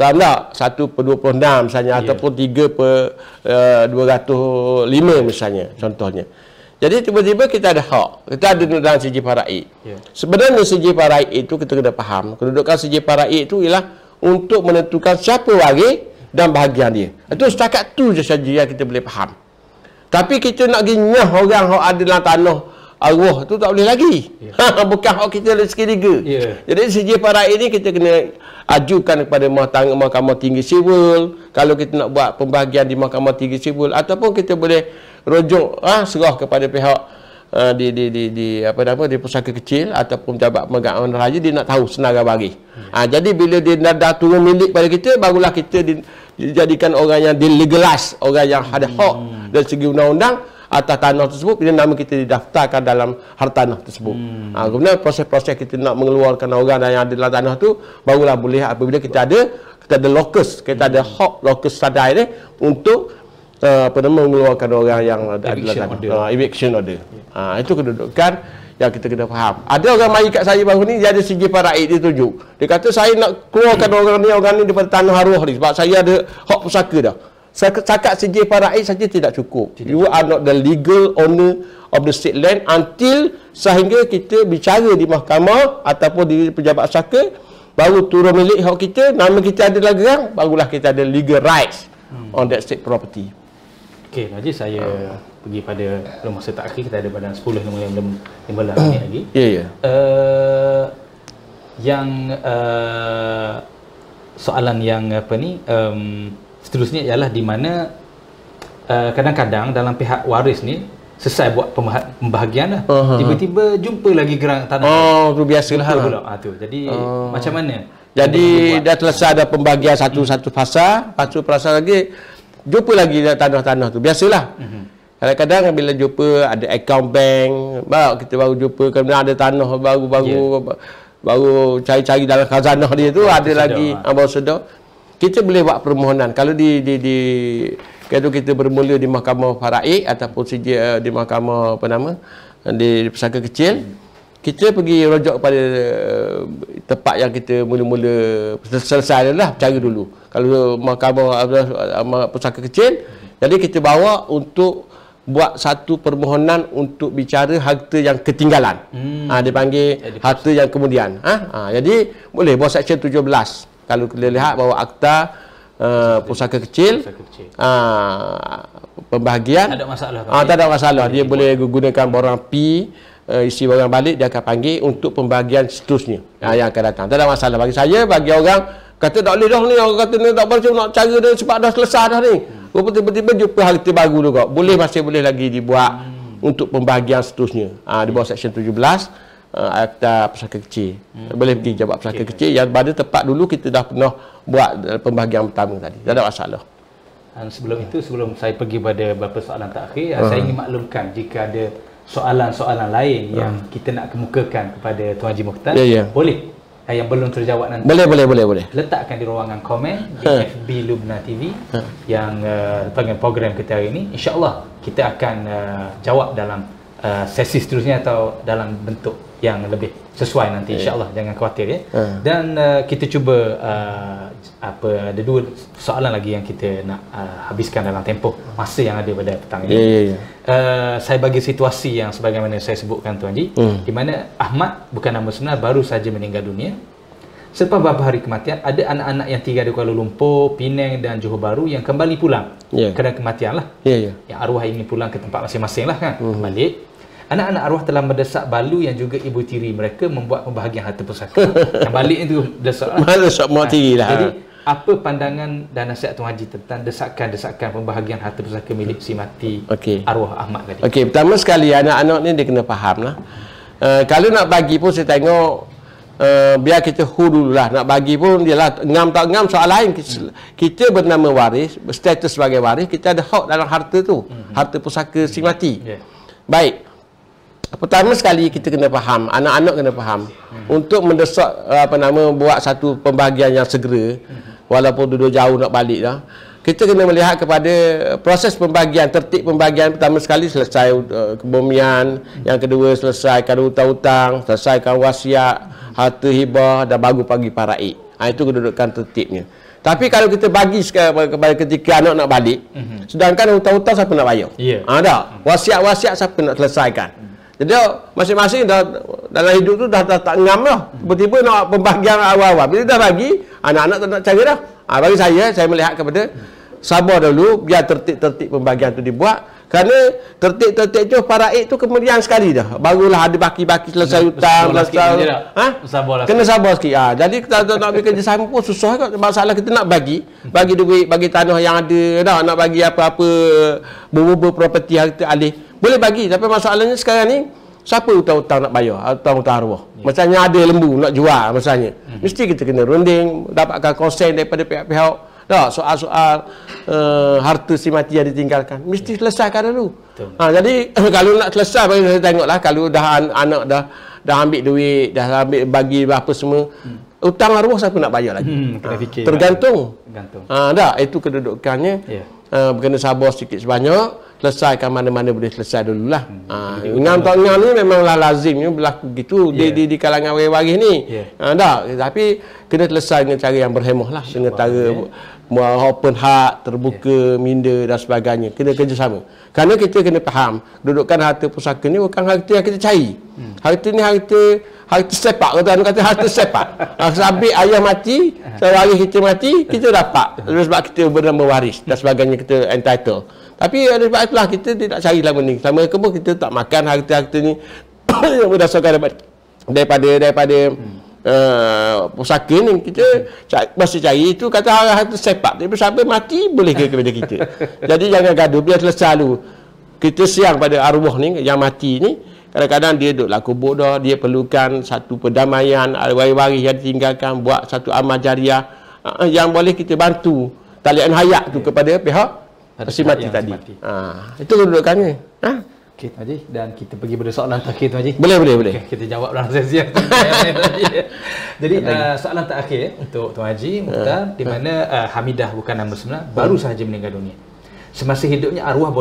misalnya, ataupun 3/205 misalnya, contohnya. Jadi tiba-tiba kita ada hak, kita ada dalam CJ Farai. Sebenarnya CJ Farai itu kita kena faham, kedudukan CJ Farai itu ialah untuk menentukan siapa waris dan bahagian dia. Itu setakat tu je saja yang kita boleh faham. Tapi kita nak ginyah orang yang ada dalam tanah arwah tu tak boleh lagi. Bukan hak kita dari segi liga. Jadi CJ Farai ini kita kena ajukan kepada Mahkamah Tinggi Sivil. Kalau kita nak buat pembahagian di Mahkamah Tinggi Sivil, ataupun kita boleh rujuk serah kepada pihak di pusaka kecil ataupun Jabat Pemegang Amanah Raya, dia nak tahu senarai waris. Jadi bila dia dah turun milik pada kita, barulah kita dijadikan orang yang dilegalize, orang yang ada hak dari segi undang-undang atas tanah tersebut, bila nama kita didaftarkan dalam hartanah tersebut. Kemudian proses-proses kita nak mengeluarkan orang yang ada dalam tanah tu, barulah boleh apabila kita ada locus, kita ada hak locus sadai ni untuk mengeluarkan orang yang ada eviction order. Itu kedudukan yang kita kena faham. Ada orang mari kat saya baru ni, dia ada CJ Farai dia tunjuk. Dia kata saya nak keluarkan orang ni daripada tanah arwah ni sebab saya ada hak pusaka dah. Cakap CJ Farai saja tidak cukup. You are not the legal owner of the state land until sehingga kita bicara di mahkamah ataupun di pejabat pusaka, baru turun milik hak kita, nama kita ada dalam gerang, barulah kita ada legal rights on that state property. Okey, Najib, saya pergi pada masa tak akhir, kita ada pada 10-15 minit lagi. Soalan yang seterusnya ialah di mana kadang-kadang dalam pihak waris ni selesai buat pembahagian dah, tiba-tiba jumpa lagi gerang tanah. Tu biasalah pula. Jadi macam mana? Jadi dah selesai ada pembahagian satu fasa, pasal lagi jumpa lagi tanah-tanah tu. Biasalah. Kadang-kadang bila jumpa ada account bank, kita baru jumpa, kemudian ada tanah baru cari-cari dalam khazanah dia tu, ada lagi baru sedar. Kita boleh buat permohonan. Kalau kalau kita bermula di Mahkamah Farai ataupun di Mahkamah di Pusaka Kecil, kita pergi rujuk pada tempat yang kita mula-mula selesai adalah cari dulu. Kalau Mahkamah Pusaka Kecil, jadi kita bawa untuk buat satu permohonan untuk bicara harta yang ketinggalan. Dia panggil harta yang kemudian. Jadi boleh bawa Seksyen 17. Kalau kita lihat bahawa akta pusaka kecil, pembahagian, tak ada masalah. Tak ada masalah. Dia boleh gunakan barang P, isi barang balik, dia akan panggil untuk pembahagian seterusnya yang akan datang. Tak ada masalah bagi saya. Bagi orang kata tak boleh dah ni, orang kata ni tak boleh nak cara dia sebab dah selesai dah ni. Tiba-tiba jumpa harta baru juga. Masih boleh lagi dibuat untuk pembahagian seterusnya. Di bawah Seksyen 17 akta pusaka kecil. Boleh pergi Jabat Pusaka Kecil yang pada tempat dulu kita dah pernah buat pembahagian pertama tadi. Tak ada masalah. Sebelum itu, sebelum saya pergi pada beberapa soalan terakhir, saya ingin maklumkan jika ada soalan-soalan lain yang kita nak kemukakan kepada Tuan Haji Mukhtar, boleh. Yang belum terjawab nanti boleh letakkan di ruangan komen di FB Lubna TV yang panggil program kita hari ini. InsyaAllah kita akan jawab dalam sesi seterusnya atau dalam bentuk yang lebih sesuai nanti, insyaAllah. Jangan khawatir ya. Dan kita cuba ada 2 soalan lagi yang kita nak habiskan dalam tempoh masa yang ada pada petang ini. Saya bagi situasi yang sebagaimana saya sebutkan Tuan Haji, di mana Ahmad, bukan nama sebenar, baru saja meninggal dunia. Selepas beberapa hari kematian, ada anak-anak yang tinggal di Kuala Lumpur, Penang dan Johor Bahru yang kembali pulang kerana kematian lah. Yang arwah ini pulang ke tempat masing-masing lah kan, balik. Anak-anak arwah telah mendesak balu yang juga ibu tiri mereka membuat pembahagian harta pusaka. Yang balik itu desak lah. Desak mak tiri lah. Jadi, apa pandangan dan nasihat Tuan Haji tentang desakan-desakan pembahagian harta pusaka milik si mati arwah Ahmad tadi? Pertama sekali, anak-anak ni dia kena faham lah. Kalau nak bagi pun saya tengok, biar kita dululah. Nak bagi pun dia lah, ngam tak ngam soal lain. Kita bernama waris, status sebagai waris, kita ada hak dalam harta tu. Harta pusaka si mati. Baik. Pertama sekali kita kena faham, anak-anak kena faham, untuk mendesak buat satu pembahagian yang segera, walaupun duduk jauh nak balik dah, kita kena melihat kepada proses pembahagian, tertib pembahagian. Pertama sekali selesai kebumian, yang kedua selesaikan hutang-hutang, selesaikan wasiat, harta hibah, dan baru bagi paraik. Itu kedudukan tertibnya. Tapi kalau kita bagi kepada ketika anak nak balik, sedangkan hutang-hutang siapa nak bayar? Tak. Wasiat-wasiat siapa nak selesaikan? Jadi masing-masing dalam hidup tu dah tak ngam dah. Tiba-tiba nak pembahagian awal-awal. Bila dah bagi, anak-anak tak nak cara dah. Bagi saya melihat kepada sabar dulu, biar tertib-tertib pembahagian tu dibuat. Kerana tertib-tertib tu, paraik tu kemudian sekali dah. Barulah ada baki-baki selesai hutang. Kena sabar sikit. Jadi kita nak ambil kerjasama pun susah kot. Masalah kita nak bagi duit, bagi tanah yang ada dah. Nak bagi apa-apa beberapa properti harta alih. Boleh bagi, tapi masalahnya sekarang ni siapa hutang-hutang nak bayar? Hutang-hutang arwah. Misalnya ada lembu nak jual misalnya. Mesti kita kena runding, dapatkan konsen daripada pihak-pihak. Soal-soal harta si mati yang ditinggalkan mesti selesaikan dulu. Jadi kalau nak selesai, bagi saya tengoklah, kalau dah anak dah ambil duit, dah ambil bagi apa semua, hutang arwah siapa nak bayar lagi? Tergantung. Itu kedudukannya. Kena sabar sikit sebanyak, selesaikan mana-mana boleh selesai dululah. Ngam tak ngam ni memanglah lazimnya berlaku gitu di kalangan waris ni. Tapi kena selesai dengan cara yang berhemah lah, dengan cara open heart, terbuka, minda dan sebagainya. Kena kerjasama. Kerana kita kena faham, kedudukan harta pusaka ni bukan harta yang kita cari. Harta ni harta sepak, kata harta sepak. Sampai ayah mati, waris kita mati, kita dapat. Sebab kita bernama waris dan sebagainya, kita entitled. Tapi oleh sebab itulah kita tidak cari lama ni. Sama ke pun kita tak makan harta-harta ni yang berdasarkan daripada pusaka ni. Kita masih cari itu, kata harta sepak. Tapi sampai mati boleh ke kepada kita. Jadi jangan gaduh, biar selesai dulu. Kita siang pada arwah ni yang mati ni. Kadang-kadang dia duduklah kubur dah, dia perlukan satu perdamaian, waris-waris yang ditinggalkan, buat satu amal jariah yang boleh kita bantu talian hayat tu kepada pihak si mati tadi. Itu kedudukannya. Okey Tuan Haji, dan kita pergi pada soalan terakhir Tuan Haji. Boleh. Kita jawab dalam sesi yang jadi soalan terakhir untuk Tuan Haji Mukhtar, di mana Hamidah, bukan nama sebenar, baru sahaja meninggal dunia. Semasa hidupnya arwah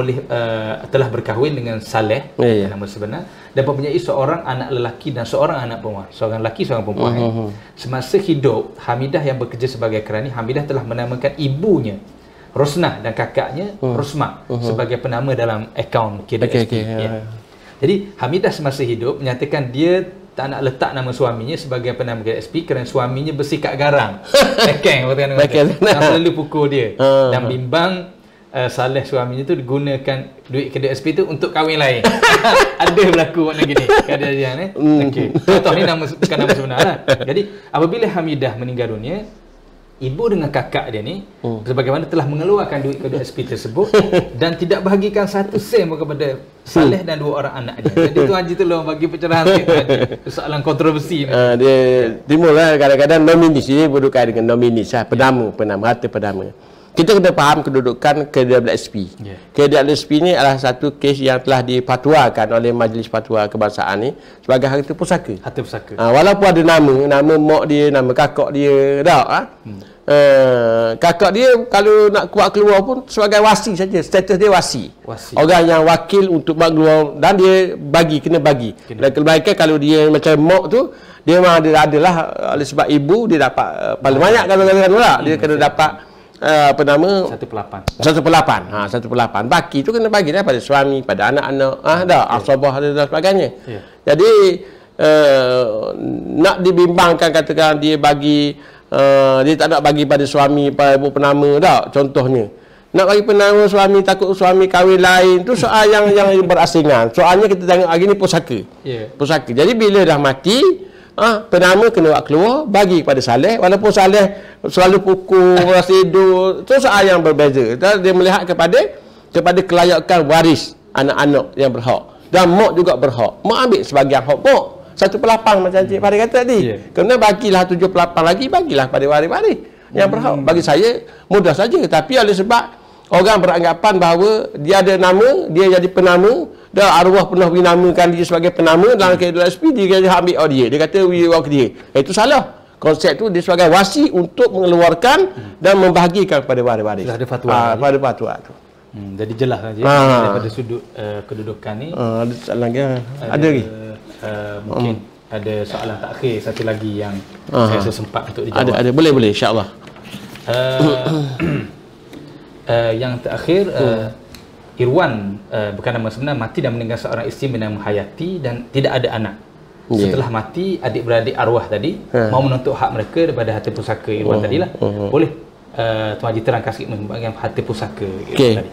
telah berkahwin dengan Saleh, nama sebenar, dan mempunyai seorang anak lelaki dan seorang anak perempuan. Seorang lelaki, seorang perempuan. Semasa hidup Hamidah yang bekerja sebagai kerani, Hamidah telah menamakan ibunya Rosnah dan kakaknya Rosmah sebagai penama dalam akaun KDSP. Jadi Hamidah semasa hidup menyatakan dia tak nak letak nama suaminya sebagai penama KDSP kerana suaminya bersikap garang. Bekeng, yang selalu pukul dia. Dan bimbang Saleh suaminya tu digunakan duit KDSP tu untuk kahwin lain. Ada berlaku makna gini keadaan Contoh ni bukan nama sebenar lah. Jadi apabila Hamidah meninggal dunia, ibu dengan kakak dia ni sebagaimana telah mengeluarkan duit KDSP tersebut dan tidak bahagikan satu sen pun kepada Saleh dan 2 orang anak dia. Jadi Tuan Haji tolong bagi pencerahan sikit Tuan Haji. Soalan kontroversi ni. Dia timbullah kadang-kadang nominis, ini berkaitan dengan nominis, penama, harta penama. Kita kena faham kedudukan KWSP. KWSP ni adalah satu kes yang telah difatwakan oleh Majlis Fatwa Kebangsaan ni sebagai harta pusaka. Harta pusaka. Walaupun ada nama mak dia, nama kakak dia, tak? Kakak dia kalau nak kuat keluar pun sebagai wasi saja, status dia wasi. Orang yang wakil untuk mak keluar, dan dia kena bagi. Dan kebaikan kalau dia macam mak tu, dia memang adalah oleh sebab ibu dia dapat paling banyak kalau dia kena dapat 1/8. 1/8. Baki tu kena bagi pada suami, pada anak-anak, asabah dan sebagainya. Jadi nak dibimbangkan, katakan dia bagi dia tak nak bagi pada suami, pada ibu penama, tak? Contohnya nak bagi penama suami, takut suami kahwin lain, tu soal yang berasingan. Soalnya kita tengok hari ni pusaka. Pusaka. Jadi bila dah mati, penama kena buat keluar, bagi kepada Saleh, walaupun Saleh selalu pukul, rasa hidup, tu soal yang berbeza. Dia melihat kepada kelayakan waris anak-anak yang berhak, dan mak juga berhak. Mak ambil sebahagian hak mak, 1/8 macam Cik Farid kata tadi. Kena bagilah 7/8 lagi, bagilah pada waris-waris yang berhak. Bagi saya mudah saja, tapi oleh sebab orang beranggapan bahawa dia ada nama, dia jadi penama, dah arwah pernah dinamakan dia sebagai penama dalam KWSP, dia ambil dia. Dia kata dia. Itu salah. Konsep tu dia sebagai wasi untuk mengeluarkan dan membahagikan kepada waris-waris. Ada fatwa. Pada fatwa tu. Jadi jelas saja daripada sudut kedudukan ni. Ada soalan lagi. Ada lagi. Mungkin ada soalan takhir satu lagi yang saya rasa sempat untuk dijawab. Ada. Boleh insya-Allah. Yang terakhir, Irwan bukan nama sebenar, mati dan meninggal seorang isteri bernama Hayati dan tidak ada anak. Setelah mati, adik-beradik arwah tadi mau menuntut hak mereka daripada harta pusaka Irwan tadilah. Boleh Tuan Haji terangkan sikit bahagian harta pusaka Irwan tadi.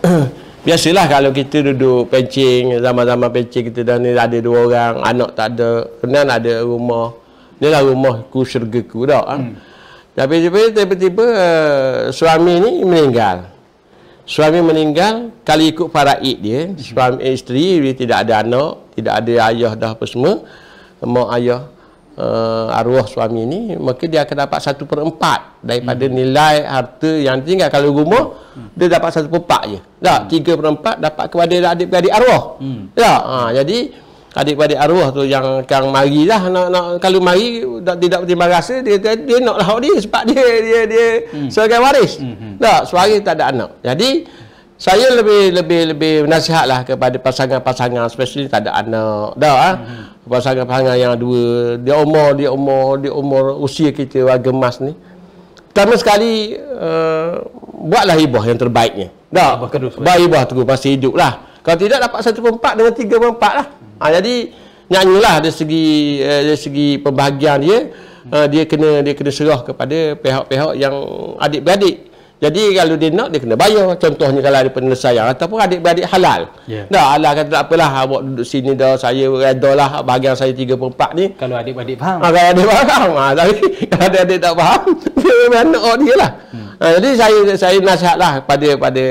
Biasalah kalau kita duduk pencing, zaman-zaman pencing kita dah ni ada 2 orang, anak tak ada, kemudian ada rumah. Inilah rumahku, syurgaku dah. Tapi tiba-tiba suami ni meninggal. Suami meninggal, kalau ikut faraid dia, suami isteri dia tidak ada anak, tidak ada ayah dah apa semua, mak ayah arwah suami ni, maka dia akan dapat 1/4 daripada nilai harta yang tinggal. Kalau rumah dia dapat 1/4 je. Tak, 3/4 dapat kepada adik-beradik arwah. Jadi adik-beradik arwah tu yang akan marilah nak kalau mari tidak bertimbang rasa, dia naklah hak dia sebab dia sebagai waris. Tak, suami tak ada anak. Jadi saya lebih nasihatlah kepada pasangan-pasangan, especially tak ada anak. Pasangan-pasangan yang dua, dia umur usia kita warga emas ni. Pertama sekali buatlah hibah yang terbaiknya. Buat hibah tu masih hidup lah. Kalau tidak dapat 1/4 dengan 3/4 lah. Jadi nyanyilah dari segi pembahagian dia kena serah kepada pihak-pihak yang adik-beradik. Jadi kalau dia nak, dia kena bayar. Contohnya kalau ada penyelesaian ataupun adik-beradik halal. Allah kata tak apalah, awak duduk sini dah, saya reda lah bahagian saya 3/4 ni. Kalau adik-beradik faham. Kalau adik faham. Tapi kalau adik tak faham, dia anak dia lah. Jadi saya nasihatlah pada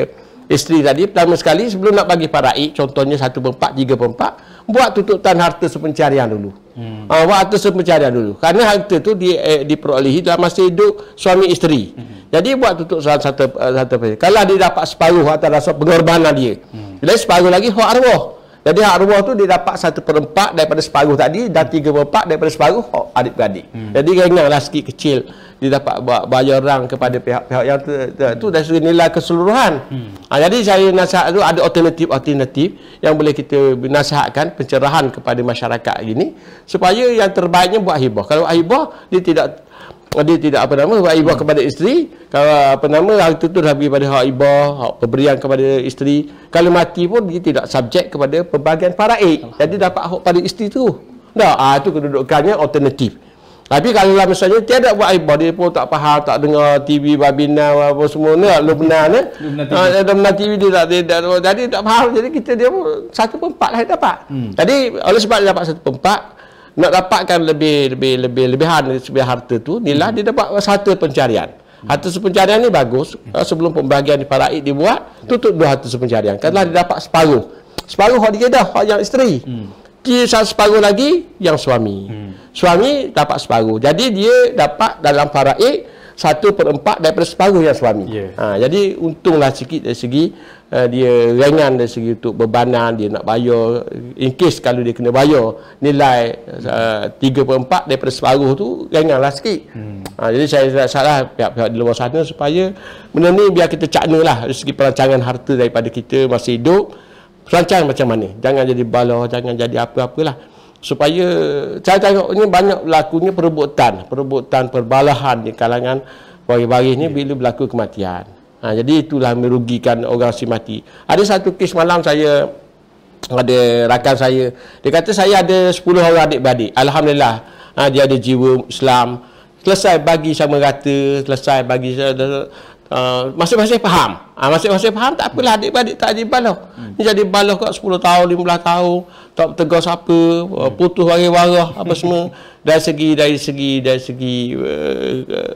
isteri tadi, pertama sekali sebelum nak bagi faraid, contohnya 1/4, 3/4, buat tututan harta sepencarian dulu. Buat harta sepencarian dulu. Kerana harta tu diperolehi dalam masa hidup suami isteri. Jadi buat tutup satu. Kalau dia dapat separuh atas dasar pengorbanan dia, jadi separuh lagi hak arwah. Jadi hak arwah tu dia dapat 1/4 daripada separuh tadi, dan 3/4 daripada separuh hak adik-beradik. Jadi ringanlah sikit kecil dia dapat bayar rang kepada pihak-pihak yang tu dari segi nilai keseluruhan. Jadi saya nasihat tu ada alternatif yang boleh kita nasihatkan, pencerahan kepada masyarakat ini supaya yang terbaiknya buat hibah. Kalau hibah dia tidak buat hibah kepada isteri. Kalau harta tu dah bagi pada hak hibah, hak pemberian kepada isteri. Kalau mati pun dia tidak subjek kepada pembagian faraid. Jadi dapat hak pada isteri tu. Itu kedudukannya alternatif. Tapi kalau lah misalnya tiada buat hibah, dia pun tak faham, tak dengar TV Babina apa semua ni, Lubna ni. Lubna TV dia tak jadi tak faham. Jadi dia pun 1/4 lah dia dapat. Jadi oleh sebab dia dapat 1/4, nak dapatkan lebihan dari sebiar harta tu, nilai dia dapat harta pencarian. Harta sepencarian ni bagus. Sebelum pembahagian di faraid dibuat, tutup 2 harta sepencarian. Kalau dia dapat separuh hak dia dah, hak yang isteri. Dia separuh lagi yang suami. Suami dapat separuh. Jadi dia dapat dalam faraid 1/4 daripada separuh yang suami. Jadi untunglah sikit dari segi dia ringan dari segi untuk bebanan dia nak bayar, in case kalau dia kena bayar nilai 3/4 daripada separuh tu ringanlah sikit. Jadi saya salah pihak-pihak di luar sana supaya benda ni biar kita cakna lah dari segi perancangan harta daripada kita masih hidup, perancang macam mana, jangan jadi bala, jangan jadi apa-apalah, supaya saya tengok ni banyak berlakunya perebutan perbalahan di kalangan waris-waris ni bila berlaku kematian. Jadi itulah merugikan orang si mati. Ada satu kes malam saya ada rakan saya, dia kata saya ada 10 orang adik-beradik, alhamdulillah dia ada jiwa Islam, selesai bagi sama rata, selesai bagi masing-masing faham. Masing-masing faham, tak apalah adik-beradik tak jadi baloh. Ni jadi baloh kat 10 tahun, 15 tahun, tak tegur siapa, putus waris-waris apa semua dari segi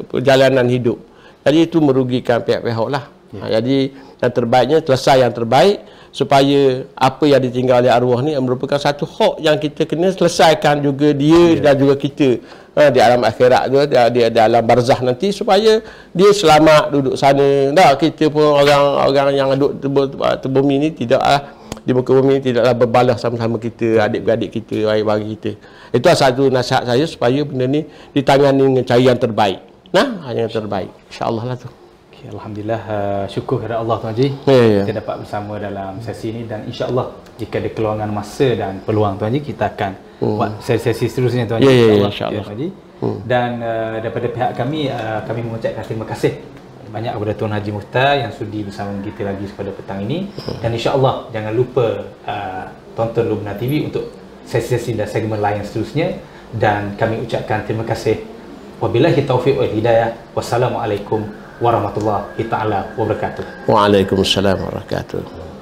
perjalanan hidup. Jadi itu merugikan pihak-pihak lah. Jadi yang terbaiknya selesai yang terbaik supaya apa yang ditinggal oleh arwah ni merupakan satu hak yang kita kena selesaikan juga dia dan juga kita di alam akhirat tu, di alam barzah nanti, supaya dia selamat duduk sana. Kita pun orang yang duduk bumi ni tidaklah di muka bumi tidaklah berbalah sama-sama kita, adik-beradik kita, waris-waris kita. Itu satu nasihat saya supaya benda ni ditangani dengan cara yang terbaik. Yang terbaik. InsyaAllah lah tu. Okay, alhamdulillah, syukur kepada Allah Tuan Haji. Kita dapat bersama dalam sesi ini, dan insya-Allah jika ada keluangan masa dan peluang Tuan Haji, kita akan buat sesi-sesi seterusnya Tuan Haji. InsyaAllah. Dan daripada pihak kami mengucapkan terima kasih banyak kepada Tuan Haji Mukhtar yang sudi bersama kita lagi pada petang ini. Dan insya-Allah jangan lupa tonton Lubna TV untuk sesi-sesi dan segmen lain seterusnya, dan kami ucapkan terima kasih. Wabillahi taufiq wal hidayah. Wassalamualaikum warahmatullahi taala wabarakatuh. Waalaikumsalam warahmatullahi wabarakatuh.